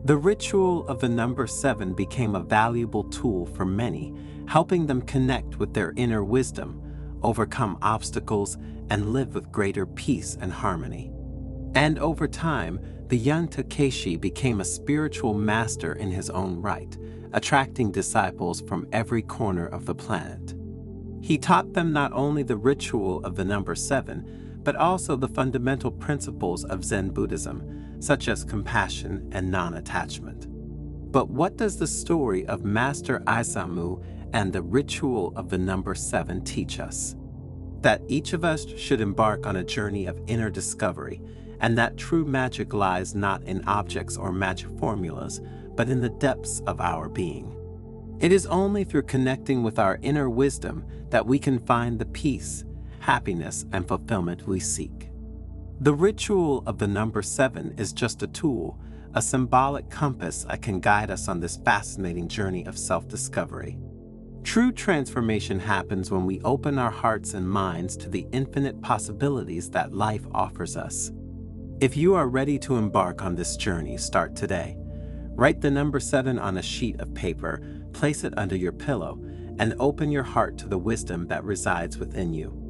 Speaker 1: The ritual of the number 7 became a valuable tool for many, helping them connect with their inner wisdom, overcome obstacles, and live with greater peace and harmony. And over time, the young Takeshi became a spiritual master in his own right, attracting disciples from every corner of the planet. He taught them not only the ritual of the number 7, but also the fundamental principles of Zen Buddhism, such as compassion and non-attachment. But what does the story of Master Aisamu and the ritual of the number 7 teach us? That each of us should embark on a journey of inner discovery, and that true magic lies not in objects or magic formulas, but in the depths of our being. It is only through connecting with our inner wisdom that we can find the peace, happiness, and fulfillment we seek. The ritual of the number 7 is just a tool, a symbolic compass that can guide us on this fascinating journey of self-discovery. True transformation happens when we open our hearts and minds to the infinite possibilities that life offers us. If you are ready to embark on this journey, start today. Write the number 7 on a sheet of paper, place it under your pillow, and open your heart to the wisdom that resides within you.